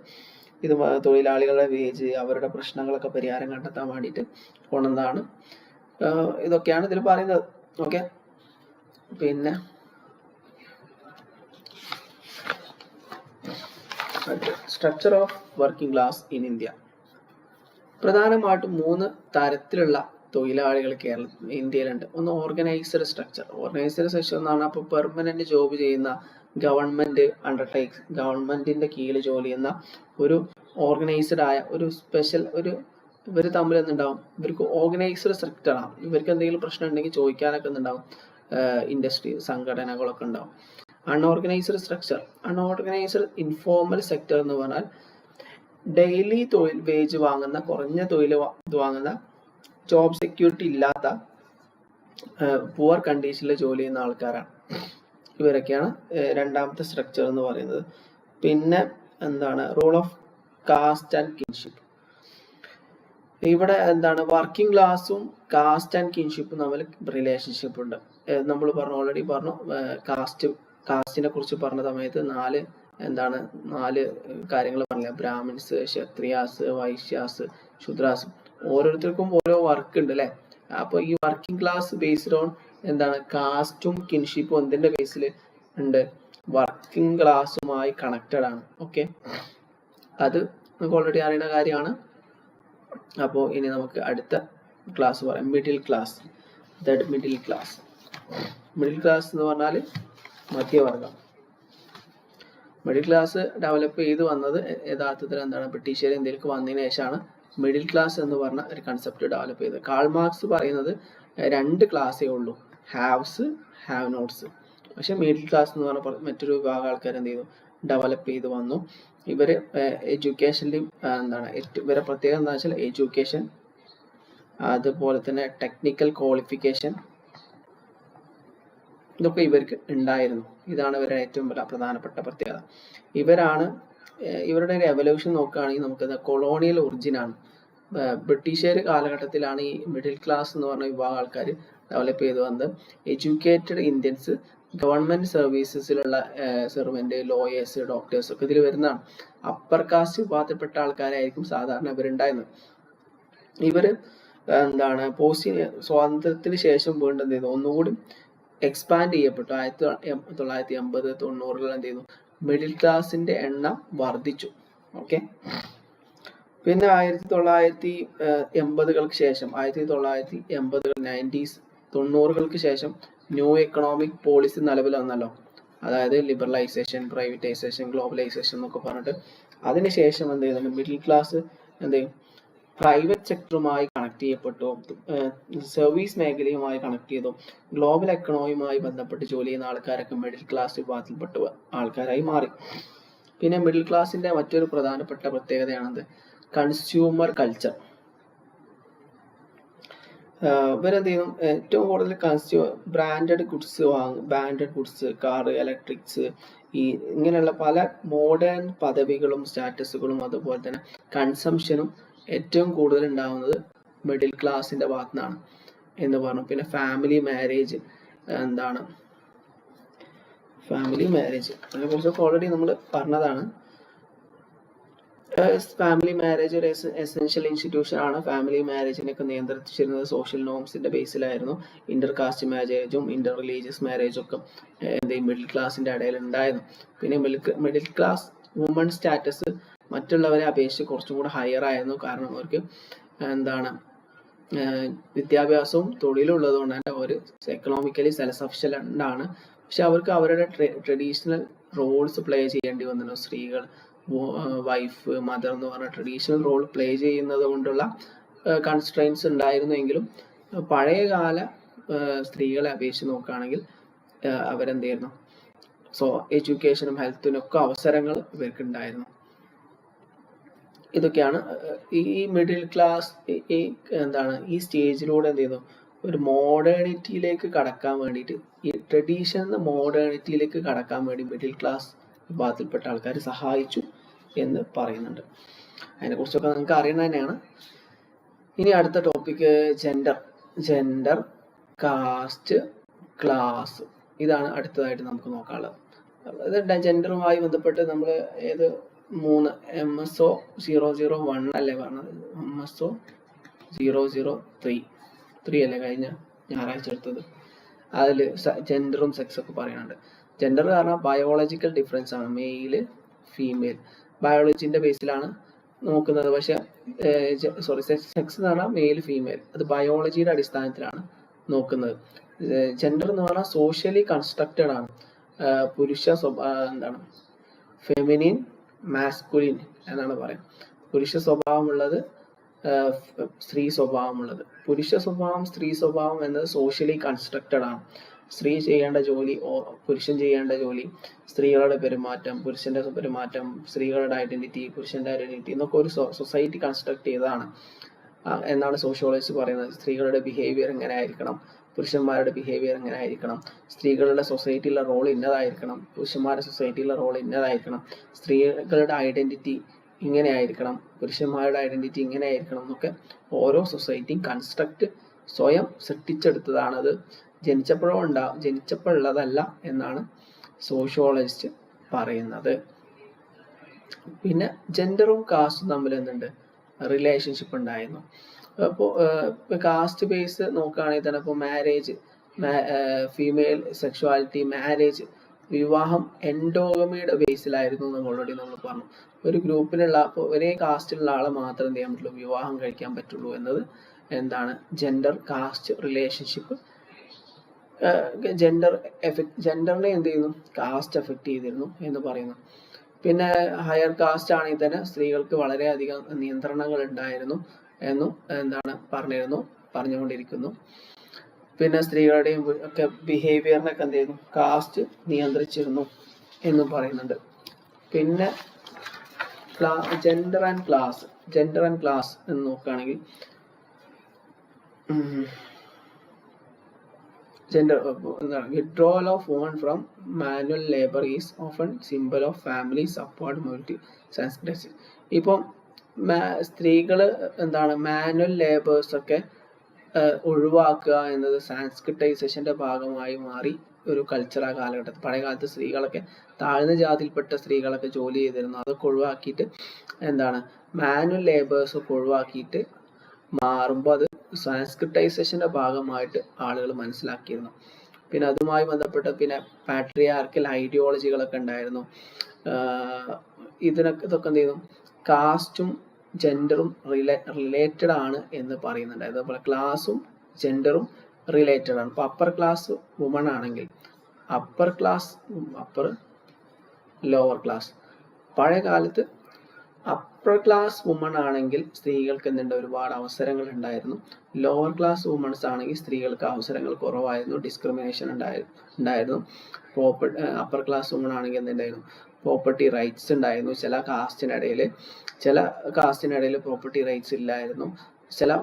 ഇത് തൊഴിലാളികളുടെ വേജ്, അവരുടെ പ്രശ്നങ്ങളൊക്കെ പരിഹാരം കണ്ടെത്താൻ വേണ്ടിയിട്ട് കൊണ്ടുവന്നതാണ്. ഇതൊക്കെയാണ് ഇതിൽ പറയുന്നത്. ഓക്കെ, പിന്നെ structure of working class in India. പ്രധാനമായിട്ടും 3 തരത്തിലുള്ള തൊഴിലാളികൾ ഇന്ത്യയിലുണ്ട്. ഒന്ന് ഓർഗനൈസ്ഡ് സ്ട്രക്ചർ. എന്ന് പറഞ്ഞാൽ അപ്പോൾ പെർമനന്റ് ജോബ് ചെയ്യുന്ന ഗവൺമെന്റിന്റെ കീഴിൽ ജോലി ചെയ്യുന്ന ഒരു ഓർഗനൈസ്ഡ് ആയ ഒരു സ്പെഷ്യൽ ഇവർ തമ്മിൽ എന്തുണ്ടാവും, ഇവർക്ക് ഓർഗനൈസ്ഡ് സെക്ടറാണ്. ഇവർക്ക് എന്തെങ്കിലും പ്രശ്നം ഉണ്ടെങ്കിൽ ചോദിക്കാനൊക്കെ എന്തുണ്ടാവും, ഇൻഡസ്ട്രി സംഘടനകളൊക്കെ ഉണ്ടാവും. Unorganised structure. Unorganised informal sector എന്ന് പറഞ്ഞാൽ ഡെയിലി തൊഴിൽ വേജ് വാങ്ങുന്ന, കുറഞ്ഞ തൊഴിൽ വാങ്ങുന്ന, ജോബ് സെക്യൂരിറ്റി ഇല്ലാത്ത, പുവർ കണ്ടീഷനിൽ ജോലി ചെയ്യുന്ന ആൾക്കാരാണ്. ഇവരൊക്കെയാണ് രണ്ടാമത്തെ സ്ട്രക്ചർ എന്ന് പറയുന്നത്. പിന്നെ എന്താണ്, rule of caste and kinship. ഇവിടെ എന്താണ്, വർക്കിംഗ് ക്ലാസ്സും കാസ്റ്റ് ആൻഡ് കിൻഷിപ്പും തമ്മിൽ റിലേഷൻഷിപ്പ് ഉണ്ട്. നമ്മൾ ഓൾറെഡി പറഞ്ഞു, കാസ്റ്റിനെ കുറിച്ച് പറഞ്ഞ സമയത്ത് 4 കാര്യങ്ങൾ പറഞ്ഞില്ല. ബ്രാഹ്മിൻസ്, ക്ഷത്രിയാസ്, വൈശ്യാസ്, ശൂദ്രാസ്. ഓരോരുത്തർക്കും ഓരോ വർക്ക് ഉണ്ട് അല്ലെ. അപ്പൊ ഈ വർക്കിംഗ് ക്ലാസ് ബേസ്ഡ് ഓൺ എന്താണ്, കാസ്റ്റും കിൻഷിപ്പും എന്തിന്റെ ബേസിൽ ഉണ്ട്, വർക്കിംഗ് ക്ലാസ്സുമായി കണക്റ്റഡ് ആണ്. ഓക്കെ, അത് നമുക്ക് ഓൾറെഡി അറിയുന്ന കാര്യമാണ്. അപ്പോൾ ഇനി നമുക്ക് അടുത്ത ക്ലാസ് പറയാം, മിഡിൽ ക്ലാസ്. മിഡിൽ ക്ലാസ് എന്ന് പറഞ്ഞാൽ മധ്യവർഗം. മിഡിൽ ക്ലാസ് ഡെവലപ്പ് ചെയ്ത് വന്നത് യഥാർത്ഥത്തിൽ എന്താണ്, ബ്രിട്ടീഷുകാർ ഇന്ത്യയിലേക്ക് വന്നതിന് ശേഷമാണ് മിഡിൽ ക്ലാസ് എന്ന് പറഞ്ഞ ഒരു കൺസെപ്റ്റ് ഡെവലപ്പ് ചെയ്തത്. കാൾ മാർക്സ് പറയുന്നത് 2 ക്ലാസ്സേ ഉള്ളൂ, ഹാവ്സ്, ഹാവ് നോട്ട്സ്. പക്ഷെ മിഡിൽ ക്ലാസ് എന്ന് പറഞ്ഞ മറ്റൊരു വിഭാഗം ആൾക്കാർ എന്ത് ചെയ്തു, ഡെവലപ്പ് ചെയ്ത് വന്നു. ഇവര് എഡ്യൂക്കേഷനിലും ഇവരെ പ്രത്യേകത എന്താ വെച്ചാൽ എഡ്യൂക്കേഷൻ, അതുപോലെ തന്നെ ടെക്നിക്കൽ ക്വാളിഫിക്കേഷൻ, ഇതൊക്കെ ഇവർക്ക് ഉണ്ടായിരുന്നു. ഇതാണ് ഇവരുടെ ഏറ്റവും പ്രധാനപ്പെട്ട പ്രത്യേകത. ഇവരുടെ ഒരു എവല്യൂഷൻ നോക്കുകയാണെങ്കിൽ നമുക്കത് കൊളോണിയൽ ഒറിജിനാണ്. ബ്രിട്ടീഷുകാർ കാലഘട്ടത്തിലാണ് ഈ മിഡിൽ ക്ലാസ് എന്ന് പറഞ്ഞ വിഭാഗം ആൾക്കാർ ഡെവലപ്പ് ചെയ്ത് വന്നത്. എഡ്യൂക്കേറ്റഡ് ഇന്ത്യൻസ് ഗവൺമെന്റ് സർവീസസിലുള്ള സെർവൻറ്റ്, ലോയേഴ്സ്, ഡോക്ടേഴ്സ് ഒക്കെ ഇതിൽ വരുന്നതാണ്. അപ്പർ കാസ്റ്റ് വിഭാഗത്തിൽപ്പെട്ട ആൾക്കാരായിരിക്കും സാധാരണ ഇവരുണ്ടായിരുന്നത്. ഇവര് എന്താണ് സ്വാതന്ത്ര്യത്തിന് ശേഷം വീണ്ടും എന്ത് ചെയ്തു, ഒന്നുകൂടി എക്സ്പാൻഡ് ചെയ്യപ്പെട്ടു. 1980, 90 എന്ത് ചെയ്തു, മിഡിൽ ക്ലാസിന്റെ എണ്ണം വർദ്ധിച്ചു. ഓക്കെ. പിന്നെ 1980-കൾക്ക് ശേഷം 1980-കൾ 90s 90-കൾക്ക് ശേഷം ന്യൂ എക്കണോമിക് പോളിസി നിലവിൽ വന്നല്ലോ. അതായത് ലിബറലൈസേഷൻ, പ്രൈവറ്റൈസേഷൻ, ഗ്ലോബലൈസേഷൻ എന്നൊക്കെ പറഞ്ഞിട്ട് അതിനുശേഷം എന്ത് ചെയ്യുന്നുണ്ട്, മിഡിൽ ക്ലാസ് എന്ത് ചെയ്യും, പ്രൈവറ്റ് സെക്ടറുമായി കണക്ട് ചെയ്യപ്പെട്ടു, സർവീസ് മേഖലയുമായി കണക്ട് ചെയ്തു, ഗ്ലോബൽ എക്കണോമിയുമായി ബന്ധപ്പെട്ട് ജോലി ചെയ്യുന്ന ആൾക്കാരൊക്കെ മിഡിൽ ക്ലാസ് വിഭാഗത്തിൽപ്പെട്ട ആൾക്കാരായി മാറി. പിന്നെ മിഡിൽ ക്ലാസിന്റെ മറ്റൊരു പ്രധാനപ്പെട്ട പ്രത്യേകതയാണത് കൺസ്യൂമർ കൾച്ചർ. ഇവരെന്ത് ചെയ്യും, ഏറ്റവും കൂടുതൽ ബ്രാൻഡഡ് ഗുഡ്സ് വാങ്ങും. ബ്രാൻഡഡ് ഗുഡ്സ്, കാർ, ഇലക്ട്രിക്സ്, ഇങ്ങനെയുള്ള പല മോഡേൺ പദവികളും സ്റ്റാറ്റസുകളും അതുപോലെ തന്നെ കൺസംഷനും ഏറ്റവും കൂടുതൽ ഉണ്ടാവുന്നത് മിഡിൽ ക്ലാസിന്റെ ഭാഗത്തു നിന്നാണ് എന്ന് പറഞ്ഞു. പിന്നെ ഫാമിലി മാരേജ്, എന്താണ് ഫാമിലി മാരേജ്, അതിനെക്കുറിച്ചൊക്കെ ഓൾറെഡി നമ്മൾ പറഞ്ഞതാണ്. ഫാമിലി മാരേജ് ഒരു എസെൻഷ്യൽ ഇൻസ്റ്റിറ്റ്യൂഷൻ ആണ്. ഫാമിലി മാരേജിനൊക്കെ നിയന്ത്രിച്ചിരുന്നത് സോഷ്യൽ നോംസിന്റെ ബേസിലായിരുന്നു. ഇന്റർ കാസ്റ്റ് മാരേജും ഇന്റർ റിലീജിയസ് മാരേജും ഒക്കെ മിഡിൽ ക്ലാസിന്റെ ഇടയിൽ ഉണ്ടായിരുന്നു. പിന്നെ മിഡിൽ ക്ലാസ് വുമൺ സ്റ്റാറ്റസ് മറ്റുള്ളവരെ അപേക്ഷിച്ച് കുറച്ചും കൂടെ ഹയർ ആയിരുന്നു. കാരണം അവർക്ക് എന്താണ് വിദ്യാഭ്യാസവും തൊഴിലും ഉള്ളത് കൊണ്ട് തന്നെ അവർ എക്കണോമിക്കലി സെൽഫ് സഫിഷ്യന്റ് ആണ്. പക്ഷെ അവർക്ക് അവരുടെ ട്രഡീഷണൽ റോൾസ് പ്ലേ ചെയ്യേണ്ടി വന്നല്ലോ. സ്ത്രീകൾ വൈഫ്, മദർ എന്ന് പറഞ്ഞ ട്രഡീഷണൽ റോൾ പ്ലേ ചെയ്യുന്നത് കൊണ്ടുള്ള കൺസ്ട്രെയിൻസ് ഉണ്ടായിരുന്നെങ്കിലും പഴയകാല സ്ത്രീകളെ അപേക്ഷിച്ച് നോക്കുകയാണെങ്കിൽ അവരെന്ത് ചെയ്യുന്നു, എഡ്യൂക്കേഷനും ഹെൽത്തിനും ഒക്കെ അവസരങ്ങൾ ഇവർക്ക് ഉണ്ടായിരുന്നു. ഇതൊക്കെയാണ് ഈ മിഡിൽ ക്ലാസ് ഈ സ്റ്റേജിലൂടെ എന്ത് ചെയ്യുന്നു, ഒരു മോഡേണിറ്റിയിലേക്ക് കടക്കാൻ വേണ്ടിയിട്ട്, ഈ ട്രഡീഷൻ മോഡേണിറ്റിയിലേക്ക് കടക്കാൻ വേണ്ടി മിഡിൽ ക്ലാസ് വിഭാഗത്തിൽപ്പെട്ട ആൾക്കാർ സഹായിച്ചു എന്ന് പറയുന്നുണ്ട്. അതിനെക്കുറിച്ചൊക്കെ നിങ്ങൾക്ക് അറിയുന്നത് തന്നെയാണ്. ഇനി അടുത്ത ടോപ്പിക്ക് ജെൻഡർ, കാസ്റ്റ്, ക്ലാസ്. ഇതാണ് അടുത്തതായിട്ട് നമുക്ക് നോക്കാനുള്ളത്. ജെൻഡറുമായി ബന്ധപ്പെട്ട് നമ്മൾ 3 MSO 001 അല്ലേ പറഞ്ഞത്, MSO 003 അല്ലേ കഴിഞ്ഞ ഞായറാഴ്ച എടുത്തത്. അതിൽ ജെൻഡറും സെക്സും ഒക്കെ പറയുന്നുണ്ട്. ജെൻഡർ കാരണം ബയോളജിക്കൽ ഡിഫറൻസ് ആണ്, മെയില് ഫീമെയിൽ, ബയോളജിന്റെ ബേസിലാണ് നോക്കുന്നത്. പക്ഷെ സെക്സ് എന്ന് പറഞ്ഞാൽ മെയിൽ ഫീമെയിൽ, അത് ബയോളജിയുടെ അടിസ്ഥാനത്തിലാണ് നോക്കുന്നത്. ജെൻഡർ എന്ന് പറഞ്ഞാൽ സോഷ്യലി കൺസ്ട്രക്റ്റഡ് ആണ്. പുരുഷ എന്താണ് ഫെമിനിൻ, മാസ്കുലിൻ എന്നാണ് പറയുന്നത്. പുരുഷ സ്വഭാവമുള്ളത്, സ്ത്രീ സ്വഭാവമുള്ളത്. പുരുഷ സ്വഭാവം, സ്ത്രീ സ്വഭാവം എന്നത് സോഷ്യലി കൺസ്ട്രക്റ്റഡ് ആണ്. സ്ത്രീ ചെയ്യേണ്ട ജോലി, പുരുഷൻ ചെയ്യേണ്ട ജോലി, സ്ത്രീകളുടെ പെരുമാറ്റം, പുരുഷന്റെ പെരുമാറ്റം, സ്ത്രീകളുടെ ഐഡന്റിറ്റി, പുരുഷന്റെ ഐഡന്റിറ്റി എന്നൊക്കെ ഒരു സൊസൈറ്റി കൺസ്ട്രക്ട് ചെയ്തതാണ് എന്നാണ് സോഷ്യോളജി പറയുന്നത്. സ്ത്രീകളുടെ ബിഹേവിയർ എങ്ങനെ ആയിരിക്കണം, പുരുഷന്മാരുടെ ബിഹേവിയർ എങ്ങനെ ആയിരിക്കണം, സ്ത്രീകളുടെ സൊസൈറ്റിയിലെ റോൾ ഇന്നതായിരിക്കണം, പുരുഷന്മാരുടെ സൊസൈറ്റിയിലെ റോൾ ഇന്നതായിരിക്കണം, സ്ത്രീകളുടെ ഐഡന്റിറ്റി ഇങ്ങനെ ആയിരിക്കണം, പുരുഷന്മാരുടെ ഐഡന്റിറ്റി ഇങ്ങനെ ആയിരിക്കണം എന്നൊക്കെ ഓരോ സൊസൈറ്റിയും കൺസ്ട്രക്ട് സ്വയം സൃഷ്ടിച്ചെടുത്തതാണത്. ജനിച്ചപ്പോഴുള്ളതല്ല എന്നാണ് സോഷ്യോളജിസ്റ്റ് പറയുന്നത്. പിന്നെ ജെൻഡറും കാസ്റ്റും തമ്മിൽ എന്തുണ്ട്, റിലേഷൻഷിപ്പ് ഉണ്ടായിരുന്നു. അപ്പോൾ കാസ്റ്റ് ബേസ് നോക്കുകയാണെങ്കിൽ തന്നെ ഇപ്പോൾ മാരേജ്, ഫീമെയിൽ സെക്ഷുവാലിറ്റി, മാരേജ്, വിവാഹം എൻഡോഗമിയുടെ ബേസിലായിരുന്നു എന്ന് ഓൾറെഡി നമ്മൾ പറഞ്ഞു. ഒരു ഗ്രൂപ്പിലുള്ള ഒരേ കാസ്റ്റിലുള്ള ആളെ മാത്രം എന്ത് ചെയ്യാൻ പറ്റുള്ളൂ, വിവാഹം കഴിക്കാൻ പറ്റുള്ളൂ എന്നത് എന്താണ് ജെൻഡർ കാസ്റ്റ് റിലേഷൻഷിപ്പ്. ജെൻഡറിനെ എന്ത് ചെയ്യുന്നു, കാസ്റ്റ് എഫക്ട് ചെയ്തിരുന്നു എന്ന് പറയുന്നു. പിന്നെ ഹയർ കാസ്റ്റ് ആണെങ്കിൽ തന്നെ സ്ത്രീകൾക്ക് വളരെയധികം നിയന്ത്രണങ്ങൾ ഉണ്ടായിരുന്നു എന്നും പറഞ്ഞുകൊണ്ടിരിക്കുന്നു. പിന്നെ സ്ത്രീകളുടെയും ഒക്കെ ബിഹേവിയറിനൊക്കെ എന്ത് ചെയ്യുന്നു, കാസ്റ്റ് നിയന്ത്രിച്ചിരുന്നു എന്നും പറയുന്നുണ്ട്. പിന്നെ ജെൻഡർ ആൻഡ് ക്ലാസ് എന്ന് നോക്കുകയാണെങ്കിൽ withdrawal of women from manual labor is often symbol of family support mobility sanskrit. ഇപ്പം സ്ത്രീകള് മാനുവൽ ലേബേഴ്സ് ഒക്കെ ഒഴിവാക്കുക എന്നത് സാൻസ്ക്രിറ്റൈസേഷന്റെ ഭാഗമായി മാറി ഒരു കൾച്ചർ ആ കാലഘട്ടത്തിൽ. പഴയ കാലത്ത് സ്ത്രീകളൊക്കെ താഴ്ന്ന ജാതിയിൽപ്പെട്ട സ്ത്രീകളൊക്കെ ജോലി ചെയ്തിരുന്നു. അതൊക്കെ ഒഴിവാക്കിയിട്ട് എന്താണ് മാനുവൽ ലേബേഴ്സ് ഒക്കെ ഒഴിവാക്കിയിട്ട് മാറുമ്പോൾ അത് സാൻസ്ക്രിറ്റൈസേഷൻ്റെ ഭാഗമായിട്ട് ആളുകൾ മനസ്സിലാക്കിയിരുന്നു. പിന്നെ അതുമായി ബന്ധപ്പെട്ട് പിന്നെ പാട്രിയാർക്കൽ ഐഡിയോളജികളൊക്കെ ഉണ്ടായിരുന്നു. ഇതൊക്കെ എന്ത് ചെയ്യുന്നു, കാസ്റ്റും ജെൻഡറും റിലേറ്റഡ് ആണ് എന്ന് പറയുന്നുണ്ട്. അതുപോലെ ക്ലാസും ജെൻഡറും റിലേറ്റഡ് ആണ്. ഇപ്പോൾ അപ്പർ ക്ലാസ് വുമൺ ആണെങ്കിൽ അപ്പർ ലോവർ ക്ലാസ്. പഴയ കാലത്ത് അപ്പർ ക്ലാസ് വുമൺ ആണെങ്കിൽ സ്ത്രീകൾക്ക് എന്തുണ്ട്, ഒരുപാട് അവസരങ്ങൾ ഉണ്ടായിരുന്നു. ലോവർ ക്ലാസ് വുമൺസ് ആണെങ്കിൽ സ്ത്രീകൾക്ക് അവസരങ്ങൾ കുറവായിരുന്നു, ഡിസ്ക്രിമിനേഷൻ ഉണ്ടായിരുന്നു. അപ്പർ ക്ലാസ് വുമൺ ആണെങ്കിൽ എന്തുണ്ടായിരുന്നു, പ്രോപ്പർട്ടി റൈറ്റ്സ് ഉണ്ടായിരുന്നു. ചില കാസ്റ്റിനിടയിൽ പ്രോപ്പർട്ടി റൈറ്റ്സ് ഇല്ലായിരുന്നു. ചില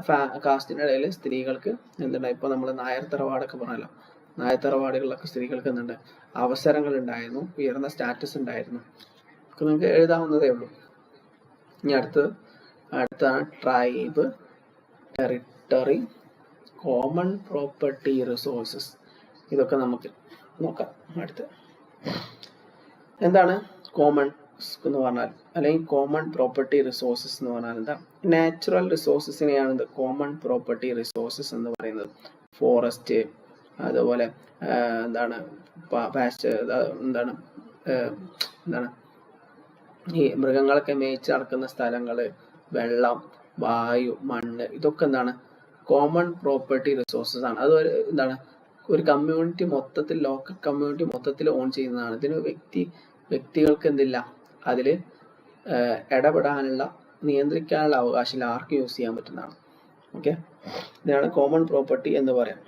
കാസ്റ്റിനിടയിൽ സ്ത്രീകൾക്ക് എന്തുണ്ടായി, ഇപ്പോൾ നമ്മൾ നായർ തറവാടൊക്കെ പറഞ്ഞല്ലോ, നായർ തറവാടുകളിലൊക്കെ സ്ത്രീകൾക്ക് എന്തുണ്ട്, അവസരങ്ങൾ ഉണ്ടായിരുന്നു, ഉയർന്ന സ്റ്റാറ്റസ് ഉണ്ടായിരുന്നു. നിങ്ങൾക്ക് എഴുതാവുന്നതേ ഉള്ളൂ. ഇനി അടുത്താണ് tribe, territory, common property resources. ഇതൊക്കെ നമുക്ക് നോക്കാം. അടുത്ത് എന്താണ് കോമൺ എന്ന് പറഞ്ഞാൽ, അല്ലെങ്കിൽ കോമൺ പ്രോപ്പർട്ടി റിസോഴ്സസ് എന്ന് പറഞ്ഞാൽ എന്താ? നാച്ചുറൽ റിസോഴ്സസിനെയാണ് കോമൺ പ്രോപ്പർട്ടി റിസോഴ്സസ് എന്ന് പറയുന്നത്. ഫോറസ്റ്റ്, അതുപോലെ എന്താണ് ഈ മൃഗങ്ങളൊക്കെ മേയിച്ച് നടക്കുന്ന സ്ഥലങ്ങൾ, വെള്ളം, വായു, മണ്ണ്, ഇതൊക്കെ എന്താണ് കോമൺ പ്രോപ്പർട്ടി റിസോഴ്സസ് ആണ്. അത് ഒരു കമ്മ്യൂണിറ്റി മൊത്തത്തിൽ, ലോക്കൽ കമ്മ്യൂണിറ്റി മൊത്തത്തിൽ ഓൺ ചെയ്യുന്നതാണ്. ഇതിന് വ്യക്തികൾക്ക് എന്തില്ല, അതിൽ ഇടപെടാനുള്ള, നിയന്ത്രിക്കാനുള്ള അവകാശം ആർക്കും യൂസ് ചെയ്യാൻ പറ്റുന്നതാണ്. ഓക്കെ, ഇതാണ് കോമൺ പ്രോപ്പർട്ടി എന്ന് പറയാം.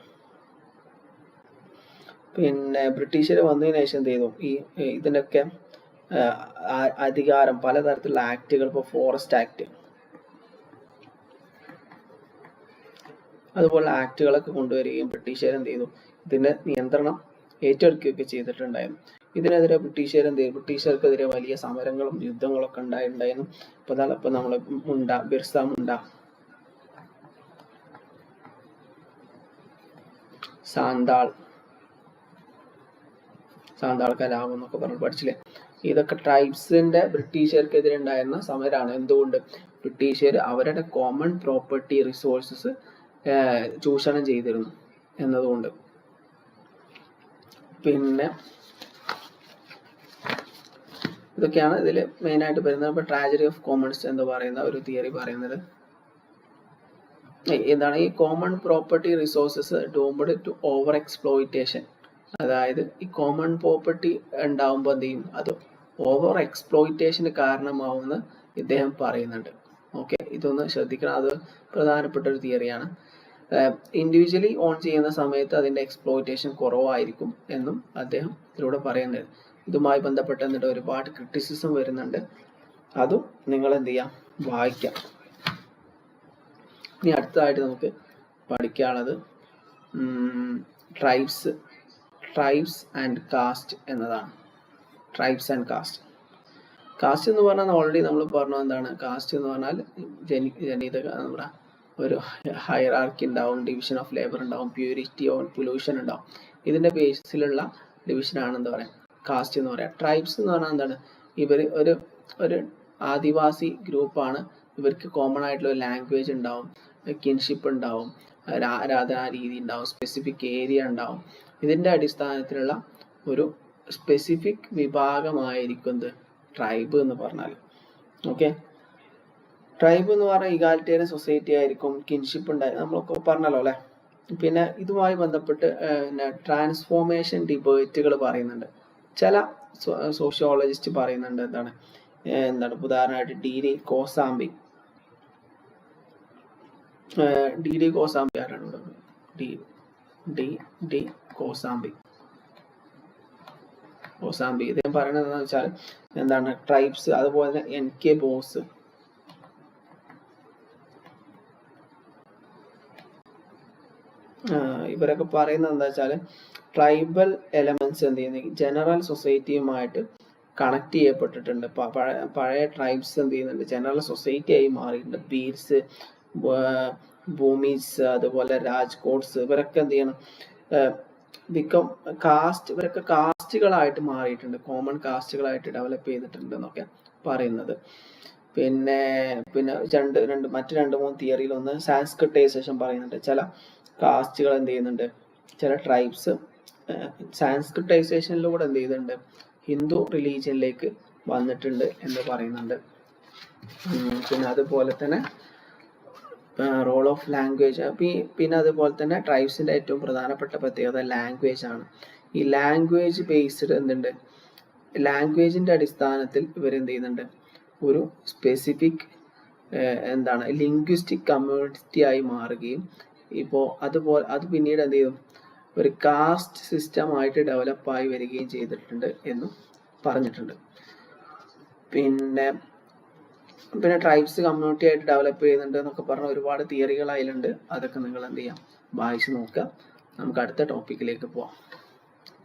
പിന്നെ ബ്രിട്ടീഷർ വന്നതിന് ശേഷം എന്ത് ചെയ്തു, ഇതിനൊക്കെ അധികാരം, പലതരത്തിലുള്ള ആക്ടുകൾ, ഇപ്പോൾ ഫോറസ്റ്റ് ആക്ട്, അതുപോലെ ആക്ടുകളൊക്കെ കൊണ്ടുവരികയും ബ്രിട്ടീഷുകാർ എന്ത് ചെയ്തു, ഇതിന്റെ നിയന്ത്രണം ഏറ്റെടുക്കുകയൊക്കെ ചെയ്തിട്ടുണ്ടായിരുന്നു. ഇതിനെതിരെ ബ്രിട്ടീഷുകാർക്കെതിരെ വലിയ സമരങ്ങളും യുദ്ധങ്ങളൊക്കെ ഉണ്ടായിരുന്നു. ഇപ്പൊ നമ്മൾ ബിർസ മുണ്ട, സാന്താൾ കലാപം എന്നൊക്കെ പറഞ്ഞു പഠിച്ചില്ലേ. ഇതൊക്കെ ട്രൈബ്സിന്റെ ബ്രിട്ടീഷുകാർക്കെതിരെ ഉണ്ടായിരുന്ന സമരമാണ്. എന്തുകൊണ്ട്? ബ്രിട്ടീഷുകാർ അവരുടെ കോമൺ പ്രോപ്പർട്ടി റിസോഴ്സസ് ചൂഷണം ചെയ്തിരുന്നു എന്നതുകൊണ്ട്. പിന്നെ ഇതൊക്കെയാണ് ഇതിൽ മെയിനായിട്ട് വരുന്നത്. ഇപ്പോൾ ട്രാജഡി ഓഫ് കോമൺസ് എന്ന് പറയുന്ന ഒരു തിയറി പറയുന്നത് എന്താണ്, ഈ common property resources doomed to over exploitation. അതായത് ഈ കോമൺ പ്രോപ്പർട്ടി ഉണ്ടാവുമ്പോൾ എന്ത് ചെയ്യും, അത് ഓവർ എക്സ്പ്ലോയിറ്റേഷന് കാരണമാവുമെന്ന് ഇദ്ദേഹം പറയുന്നുണ്ട്. ഓക്കെ, ഇതൊന്ന് ശ്രദ്ധിക്കണം, അത് പ്രധാനപ്പെട്ട ഒരു തിയറിയാണ്. ഇൻഡിവിജ്വലി ഓൺ ചെയ്യുന്ന സമയത്ത് അതിൻ്റെ എക്സ്പ്ലോയിറ്റേഷൻ കുറവായിരിക്കും എന്നും അദ്ദേഹം ഇതിലൂടെ പറയുന്നത്. ഇതുമായി ബന്ധപ്പെട്ട് എന്നിട്ട് ഒരുപാട് ക്രിറ്റിസിസം വരുന്നുണ്ട്. അതും നിങ്ങൾ എന്ത് ചെയ്യാം, വായിക്കാം. ഇനി അടുത്തതായിട്ട് നമുക്ക് പഠിക്കാനുള്ളത് ട്രൈബ്സ് ആൻഡ് കാസ്റ്റ് എന്നതാണ്. Tribes and caste. കാസ്റ്റ് എന്ന് പറഞ്ഞാൽ ഓൾറെഡി നമ്മൾ പറഞ്ഞു എന്താണ്. കാസ്റ്റ് എന്ന് പറഞ്ഞാൽ നമ്മുടെ ഒരു ഹൈറാർക്കി ഉണ്ടാവും, ഡിവിഷൻ ഓഫ് ലേബർ ഉണ്ടാവും, പ്യൂരിറ്റി ഓർ പൊല്യൂഷൻ ഉണ്ടാവും. ഇതിന്റെ ബേസിസിലുള്ള ഡിവിഷനാണ് എന്താ പറയുക, കാസ്റ്റ് എന്ന് പറയാം. ട്രൈബ്സ് എന്ന് പറഞ്ഞാൽ എന്താണ്, ഇവർ ഒരു ആദിവാസി ഗ്രൂപ്പാണ്. ഇവർക്ക് കോമൺ ആയിട്ടുള്ള ഒരു ലാംഗ്വേജ് ഉണ്ടാവും, കിൻഷിപ്പ് ഉണ്ടാവും, ആരാധനാ രീതി ഉണ്ടാവും, സ്പെസിഫിക് ഏരിയ ഉണ്ടാവും. ഇതിന്റെ അടിസ്ഥാനത്തിലുള്ള ഒരു സ്പെസിഫിക് വിഭാഗമായിരിക്കുന്നത് ട്രൈബ് എന്ന് പറഞ്ഞാൽ. ഓക്കെ, ട്രൈബ് എന്ന് പറഞ്ഞാൽ ഇഗാലിറ്റേറിയൻ സൊസൈറ്റി ആയിരിക്കും, കിൻഷിപ്പ് ഉണ്ടായിരിക്കും, നമ്മളൊക്കെ പറഞ്ഞല്ലോ അല്ലെ. പിന്നെ ഇതുമായി ബന്ധപ്പെട്ട് ട്രാൻസ്ഫോർമേഷൻ ഡിബേറ്റുകൾ പറയുന്നുണ്ട്. ചില സോഷ്യോളജിസ്റ്റ് പറയുന്നുണ്ട് എന്താണ് ഉദാഹരണമായിട്ട് ഡി.ഡി. കോസാംബി ആരാണ് ഇവിടെ? ഡി.ഡി. കോസാംബി. ഇദ്ദേഹം പറയുന്നത് എന്താണെന്ന് വെച്ചാൽ എന്താണ്, ട്രൈബ്സ്, അതുപോലെ തന്നെ എൻ.കെ. ബോസ്, ഇവരൊക്കെ പറയുന്നത് എന്താ വെച്ചാൽ ട്രൈബൽ എലമെന്റ്സ് എന്ത് ചെയ്യുന്നത് ജനറൽ സൊസൈറ്റിയുമായിട്ട് കണക്ട് ചെയ്യപ്പെട്ടിട്ടുണ്ട്. പഴയ ട്രൈബ്സ് എന്ത് ചെയ്യുന്നുണ്ട്, ജനറൽ സൊസൈറ്റി ആയി മാറിയിട്ടുണ്ട്. ബീർസ്, ഭൂമീസ്, അതുപോലെ രാജ്കോട്ട്സ്, ഇവരൊക്കെ എന്ത് ചെയ്യണം, ബിക്കം കാസ്റ്റ്, ഇവരൊക്കെ കാസ്റ്റുകളായിട്ട് മാറിയിട്ടുണ്ട്, കോമൺ കാസ്റ്റുകളായിട്ട് ഡെവലപ്പ് ചെയ്തിട്ടുണ്ട് എന്നൊക്കെ പറയുന്നത്. പിന്നെ പിന്നെ മറ്റ് രണ്ട് മൂന്ന് തിയറിയിൽ ഒന്ന് സാൻസ്ക്രിറ്റൈസേഷൻ പറയുന്നുണ്ട്. ചില കാസ്റ്റുകൾ എന്ത് ചെയ്യുന്നുണ്ട്, ചില ട്രൈബ്സ് സാൻസ്ക്രിറ്റൈസേഷനിലൂടെ എന്ത് ചെയ്യുന്നുണ്ട്, ഹിന്ദു റിലീജിയനിലേക്ക് വന്നിട്ടുണ്ട് എന്ന് പറയുന്നുണ്ട്. പിന്നെ അതുപോലെ തന്നെ റോൾ ഓഫ് ലാംഗ്വേജ്, പിന്നെ അതുപോലെ തന്നെ ട്രൈബ്സിൻ്റെ ഏറ്റവും പ്രധാനപ്പെട്ട പ്രത്യേകത ലാംഗ്വേജ് ആണ്. ഈ ലാംഗ്വേജ് ബേസ്ഡ് എന്തുണ്ട്, ലാംഗ്വേജിൻ്റെ അടിസ്ഥാനത്തിൽ ഇവരെന്ത് ചെയ്യുന്നുണ്ട്, ഒരു സ്പെസിഫിക് ലിംഗ്വിസ്റ്റിക് കമ്മ്യൂണിറ്റി ആയി മാറുകയും ഇപ്പോൾ അത് പിന്നീട് എന്ത് ചെയ്യും, ഒരു കാസ്റ്റ് സിസ്റ്റം ആയിട്ട് ഡെവലപ്പായി വരികയും ചെയ്തിട്ടുണ്ട് എന്നും പറഞ്ഞിട്ടുണ്ട്. പിന്നെ ട്രൈബ്സ് കമ്മ്യൂണിറ്റി ആയിട്ട് ഡെവലപ്പ് ചെയ്യുന്നുണ്ട് എന്നൊക്കെ പറഞ്ഞ ഒരുപാട് തിയറികൾ അതിലുണ്ട്. അതൊക്കെ നിങ്ങൾ എന്ത് ചെയ്യാം, വായിച്ച് നോക്കുക. നമുക്ക് അടുത്ത ടോപ്പിക്കിലേക്ക് പോവാം.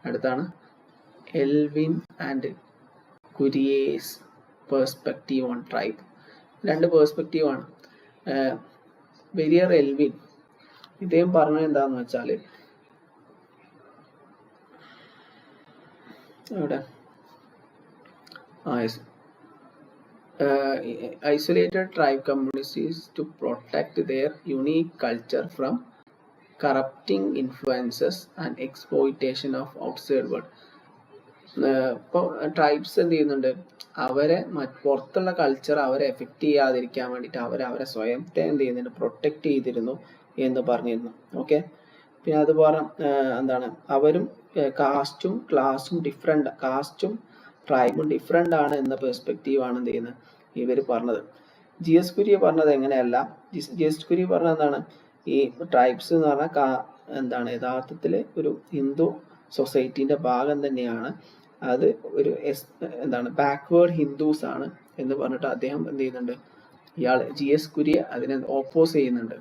അടുത്താണ് Elwin and Ghurye's perspective on tribe. രണ്ട് പെർസ്പെക്റ്റീവ് ആണ്. വെരിയർ എൽവിൻ ഇദ്ദേഹം പറഞ്ഞത് എന്താണെന്ന് വെച്ചാൽ, ഇവിടെ isolated tribe communities to protect their unique culture from corrupting influences and exploitation of outside world. ഇപ്പോൾ ട്രൈബ്സ് എന്ത് ചെയ്യുന്നുണ്ട്, അവരെ പുറത്തുള്ള കൾച്ചർ അവരെ എഫക്റ്റ് ചെയ്യാതിരിക്കാൻ വേണ്ടിയിട്ട് അവരെ സ്വയത്തെ എന്ത് ചെയ്യുന്നുണ്ട്, പ്രൊട്ടക്റ്റ് ചെയ്തിരുന്നു എന്ന് പറഞ്ഞിരുന്നു. ഓക്കെ, പിന്നെ അതുപോലെ അവരും കാസ്റ്റും ക്ലാസും കാസ്റ്റും ട്രൈബും ഡിഫറെൻ്റ് ആണ് എന്ന പെർസ്പെക്റ്റീവ് ആണ് എന്ത് ചെയ്യുന്നത് ഇവർ പറഞ്ഞത്. GS കുര്യൻ പറഞ്ഞത് എങ്ങനെയല്ല. GS കുര്യൻ പറഞ്ഞത് എന്താണ്, ഈ ട്രൈബ്സ് എന്ന് പറഞ്ഞാൽ യഥാർത്ഥത്തിൽ ഒരു ഹിന്ദു സൊസൈറ്റീൻ്റെ ഭാഗം തന്നെയാണ്, അത് ഒരു ബാക്ക്വേർഡ് ഹിന്ദുസ് ആണ് എന്ന് പറഞ്ഞിട്ട് അദ്ദേഹം എന്ത് ചെയ്യുന്നുണ്ട്, GS കുര്യൻ അതിനെ ഓപ്പോസ് ചെയ്യുന്നുണ്ട്.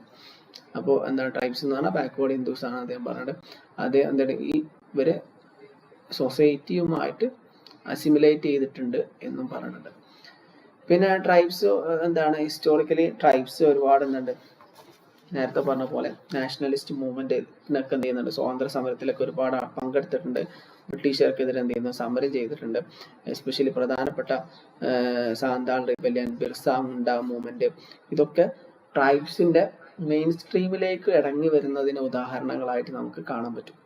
അപ്പോൾ ട്രൈബ്സ് എന്ന് പറഞ്ഞാൽ ബാക്ക്വേർഡ് ഹിന്ദുസ് ആണ് അദ്ദേഹം പറഞ്ഞിട്ട്, അദ്ദേഹം ഇവര് സൊസൈറ്റിയുമായിട്ട് അസിമിലേറ്റ് ചെയ്തിട്ടുണ്ട് എന്നും പറയുന്നുണ്ട്. പിന്നെ ട്രൈബ്സ് ഹിസ്റ്റോറിക്കലി ട്രൈബ്സ് ഒരുപാട് നേരത്തെ പറഞ്ഞ പോലെ നാഷണലിസ്റ്റ് മൂവ്മെന്റിനൊക്കെ എന്ത് ചെയ്യുന്നുണ്ട്, സ്വാതന്ത്ര്യ സമരത്തിലൊക്കെ ഒരുപാട് പങ്കെടുത്തിട്ടുണ്ട്. ബ്രിട്ടീഷുകാർക്കെതിരെ എന്ത് ചെയ്യുന്നു, സമരം ചെയ്തിട്ടുണ്ട്. എസ്പെഷ്യലി പ്രധാനപ്പെട്ട സാന്താൾ റിബല്യൻ, ബിർസ മുണ്ട മൂവ്മെന്റ്, ഇതൊക്കെ ട്രൈബ്സിന്റെ മെയിൻ സ്ട്രീമിലേക്ക് ഇറങ്ങി വരുന്നതിന് ഉദാഹരണങ്ങളായിട്ട് നമുക്ക് കാണാൻ പറ്റും.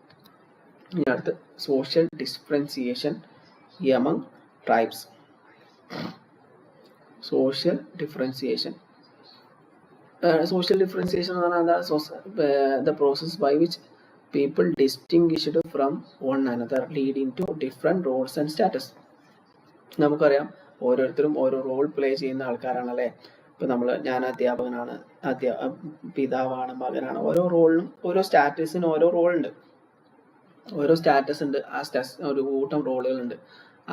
ഇനി അടുത്ത് social differentiation among tribes. Social differentiation എന്ന് പറഞ്ഞാൽ the process by which people distinguished from one another leading to different roles and status. നമുക്കറിയാം ഓരോരുത്തരും ഓരോ റോൾ പ്ലേ ചെയ്യുന്ന ആൾക്കാരാണല്ലേ. ഇപ്പൊ ഞാൻ അധ്യാപകനാണ്, പിതാവാണ്, മകനാണ്, ഓരോ റോളിനും ഓരോ സ്റ്റാറ്റസിനും ഓരോ റോളുണ്ട്, ഓരോ സ്റ്റാറ്റസ് ഉണ്ട്. ആ ഒരു കൂട്ടം റോളുകളുണ്ട്.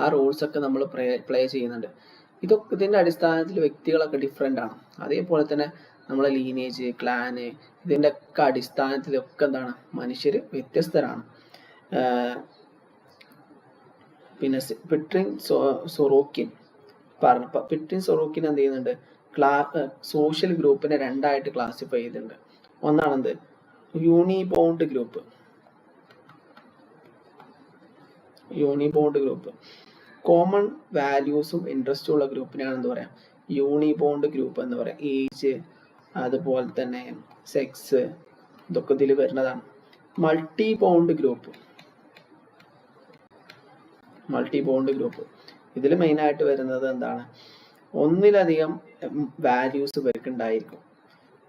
ആ റോൾസ് ഒക്കെ നമ്മൾ പ്ലേ ചെയ്യുന്നുണ്ട്. ഇതിന്റെ അടിസ്ഥാനത്തിൽ വ്യക്തികളൊക്കെ ഡിഫറെൻ്റ് ആണ്. അതേപോലെ തന്നെ നമ്മളെ ലീനേജ്, ക്ലാന്, ഇതിൻ്റെ ഒക്കെ അടിസ്ഥാനത്തിലൊക്കെ മനുഷ്യർ വ്യത്യസ്തരാണ്. പിന്നെ പിട്രിൻ സൊറോക്കിൻ എന്ത് ചെയ്യുന്നുണ്ട്, സോഷ്യൽ ഗ്രൂപ്പിനെ രണ്ടായിട്ട് ക്ലാസിഫൈ ചെയ്തിട്ടുണ്ട്. ഒന്നാണെന്ത്, യൂണിബോണ്ട് ഗ്രൂപ്പ്. കോമൺ വാല്യൂസും ഇൻട്രസ്റ്റും ഉള്ള ഗ്രൂപ്പിനാണ് എന്ത് പറയാം, യൂണിബോണ്ട് ഗ്രൂപ്പ് എന്ന് പറയാം. ഏജ്, അതുപോലെ തന്നെ സെക്സ്, ഇതൊക്കെ ഇതിൽ വരുന്നതാണ്. മൾട്ടി ബോണ്ട് ഗ്രൂപ്പ് ഇതിൽ മെയിനായിട്ട് വരുന്നത് ഒന്നിലധികം വാല്യൂസ് ഇവർക്ക് ഉണ്ടായിരിക്കും.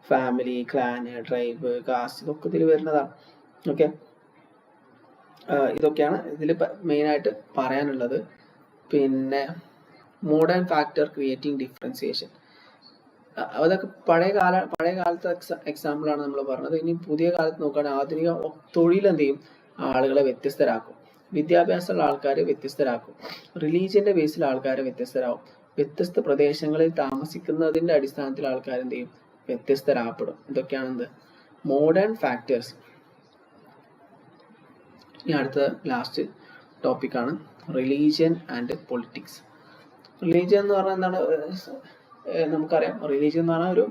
ഫാമിലി, ക്ലാന്, ട്രൈബ്, കാസ്റ്റ്, ഇതൊക്കെ ഇതിൽ വരുന്നതാണ്. ഓക്കെ, ഇതൊക്കെയാണ് ഇതിൽ മെയിനായിട്ട് പറയാനുള്ളത്. പിന്നെ മോഡേൺ ഫാക്ടർ ക്രിയേറ്റിംഗ് ഡിഫറൻസിയേഷൻ, അതൊക്കെ പഴയ കാലത്തെ എക്സാമ്പിളാണ് നമ്മൾ പറഞ്ഞത്. ഇനി പുതിയ കാലത്ത് നോക്കുകയാണെങ്കിൽ ആധുനിക തൊഴിൽ എന്ത് ചെയ്യും, ആളുകളെ വ്യത്യസ്തരാക്കും. വിദ്യാഭ്യാസമുള്ള ആൾക്കാരെ വ്യത്യസ്തരാക്കും. റിലീജിയന്റെ ബേസിൽ ആൾക്കാരെ വ്യത്യസ്തരാകും. വ്യത്യസ്ത പ്രദേശങ്ങളിൽ താമസിക്കുന്നതിന്റെ അടിസ്ഥാനത്തിൽ ആൾക്കാർ എന്ത് ചെയ്യും, വ്യത്യസ്തരാകപ്പെടും. ഇതൊക്കെയാണ് മോഡേൺ ഫാക്ടേഴ്സ്. ഇനി അടുത്ത ലാസ്റ്റ് ടോപ്പിക്കാണ് റിലീജിയൻ ആൻഡ് പൊളിറ്റിക്സ്. റിലീജിയൻ എന്ന് പറഞ്ഞാൽ നമുക്കറിയാം, റിലീജിയൻ എന്ന് പറഞ്ഞാൽ ഒരു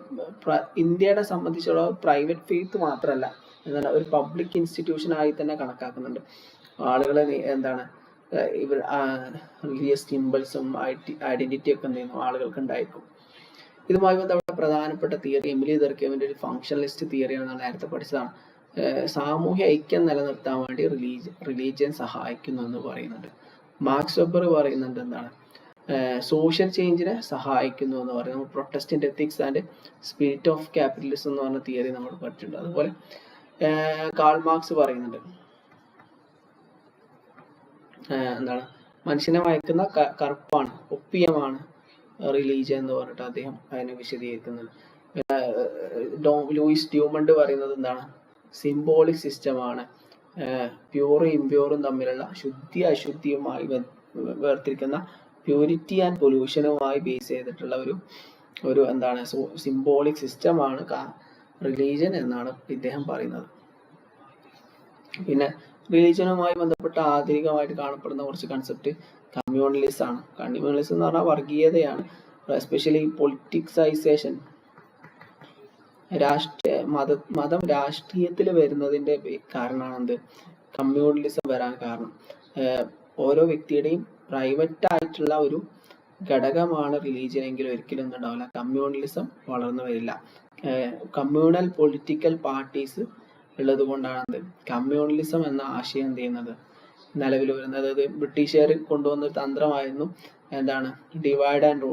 ഇന്ത്യയെ സംബന്ധിച്ചുള്ള പ്രൈവറ്റ് ഫെയ്ത്ത് മാത്രമല്ല, എന്താണ് ഒരു പബ്ലിക് ഇൻസ്റ്റിറ്റ്യൂഷൻ ആയി തന്നെ കണക്കാക്കുന്നുണ്ട്. ആളുകളെ എന്താണ് ഇവർ റിലീജിയസ് സിംബൽസും ഐഡന്റിറ്റി ഒക്കെ എന്ത് ചെയ്യുന്നു ആളുകൾക്ക് ഉണ്ടായിരിക്കും. ഇതുമായി ബന്ധപ്പെട്ട പ്രധാനപ്പെട്ട തിയറി എമിലി ദർക്കീമിന്റെ ഒരു ഫങ്ഷണലിസ്റ്റ് തിയറിയാണ്, നേരത്തെ പഠിച്ചതാണ്. സാമൂഹ്യ ഐക്യം നിലനിർത്താൻ വേണ്ടി റിലീജിയൻ സഹായിക്കുന്നു എന്ന് പറയുന്നുണ്ട്. മാർക്സ് വെബർ പറയുന്നുണ്ട് എന്താണ് സോഷ്യൽ ചേഞ്ചിനെ സഹായിക്കുന്നു എന്ന് പറയുന്നത്. Protestant ethics and spirit of capitalism എന്ന് പറഞ്ഞ തിയറി നമ്മൾ പഠിച്ചിട്ടുണ്ട്. അതുപോലെ കാൾ മാർക്സ് പറയുന്നുണ്ട് എന്താണ് മനുഷ്യനെ മയക്കുന്ന കറുപ്പാണ്, ഒപ്പിയമാണ് റിലീജിയൻ എന്ന് പറഞ്ഞിട്ട് അദ്ദേഹം അതിനെ വിശദീകരിക്കുന്നുണ്ട്. ലൂയിസ് ഡ്യൂമണ്ട് പറയുന്നത് എന്താണ് സിംബോളിക് സിസ്റ്റമാണ്, പ്യൂറും ഇംപ്യൂറും തമ്മിലുള്ള ശുദ്ധി അശുദ്ധിയുമായി വേർതിരിക്കുന്ന പ്യൂരിറ്റി ആൻഡ് പൊല്യൂഷനുമായി ബേസ് ചെയ്തിട്ടുള്ള ഒരു എന്താണ് സിംബോളിക് സിസ്റ്റമാണ് റിലീജിയൻ എന്നാണ് ഇദ്ദേഹം പറയുന്നത്. പിന്നെ റിലീജിയനുമായി ബന്ധപ്പെട്ട ആധുനികമായിട്ട് കാണപ്പെടുന്ന കുറച്ച് കൺസെപ്റ്റ് കമ്മ്യൂണലിസം ആണ്. കമ്മ്യൂണലിസം എന്ന് പറഞ്ഞാൽ വർഗീയതയാണ്, എസ്പെഷ്യലി പൊളിറ്റിക്സൈസേഷൻ. മതം രാഷ്ട്രീയത്തിൽ വരുന്നതിന്റെ കാരണമാണ് എന്ത് കമ്മ്യൂണലിസം വരാൻ കാരണം. ഓരോ വ്യക്തിയുടെയും പ്രൈവറ്റ് ആയിട്ടുള്ള ഒരു ഘടകമാണ് റിലീജിയൻ എങ്കിൽ ഒരിക്കലും ഒന്നും ഉണ്ടാവില്ല, കമ്മ്യൂണലിസം വളർന്നു വരില്ല. കമ്മ്യൂണൽ പൊളിറ്റിക്കൽ പാർട്ടീസ് ഉള്ളത് കൊണ്ടാണ് കമ്മ്യൂണലിസം എന്ന ആശയം എന്ത് ചെയ്യുന്നത് നിലവിൽ വരുന്നത്. അതായത് ബ്രിട്ടീഷുകാർ കൊണ്ടുവന്ന ഒരു തന്ത്രമായിരുന്നു എന്താണ് ഡിവൈഡ് ആൻഡ്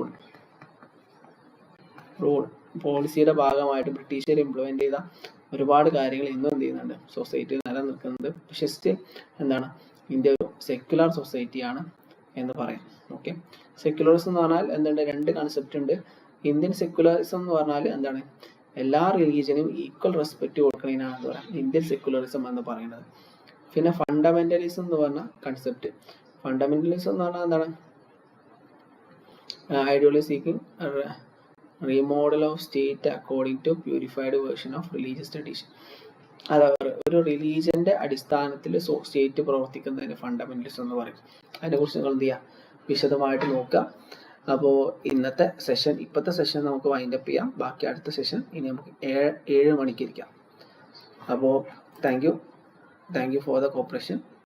റൂൾ പോളിസിയുടെ ഭാഗമായിട്ട് ബ്രിട്ടീഷുകാർ ഇംപ്ലിമെന്റ് ചെയ്ത ഒരുപാട് കാര്യങ്ങൾ ഇന്നും എന്ത് ചെയ്യുന്നുണ്ട് സൊസൈറ്റിയിൽ നിലനിൽക്കുന്നത്. പക്ഷെ സ്റ്റിൽ എന്താണ് ഇന്ത്യ ഒരു സെക്യുലർ സൊസൈറ്റിയാണ് എന്ന് പറയാം. ഓക്കെ, സെക്യുലറിസം എന്ന് പറഞ്ഞാൽ എന്തുണ്ട് രണ്ട് കൺസെപ്റ്റ് ഉണ്ട്. ഇന്ത്യൻ സെക്യുലറിസം എന്ന് പറഞ്ഞാൽ എന്താണ് എല്ലാ റിലീജിയനും ഈക്വൽ റെസ്പെക്ട് കൊടുക്കുന്നതിനാണ് എന്ന് പറയാം ഇന്ത്യൻ സെക്യുലറിസം എന്ന് പറയുന്നത്. പിന്നെ ഫണ്ടമെന്റലിസം എന്ന് പറഞ്ഞ കൺസെപ്റ്റ്. ഫണ്ടമെന്റലിസം എന്ന് പറഞ്ഞാൽ എന്താണ് ideology seeking remodel of state according to purified version of religious tradition. അതായത് ഒരു റിലീജിയന്റെ അടിസ്ഥാനത്തിൽ സ്റ്റേറ്റ് പ്രവർത്തിക്കുന്നതിന് ഫണ്ടമെന്റലിസം എന്ന് പറയും. അതിനെക്കുറിച്ച് നിങ്ങൾ എന്ത് ചെയ്യുക വിശദമായിട്ട് നോക്കുക. അപ്പോൾ ഇപ്പോഴത്തെ സെഷൻ നമുക്ക് വൈൻഡപ്പ് ചെയ്യാം. ബാക്കി അടുത്ത സെഷൻ ഇനി നമുക്ക് 7 മണിക്ക് ഇരിക്കാം. അപ്പോൾ thank you for the corporation.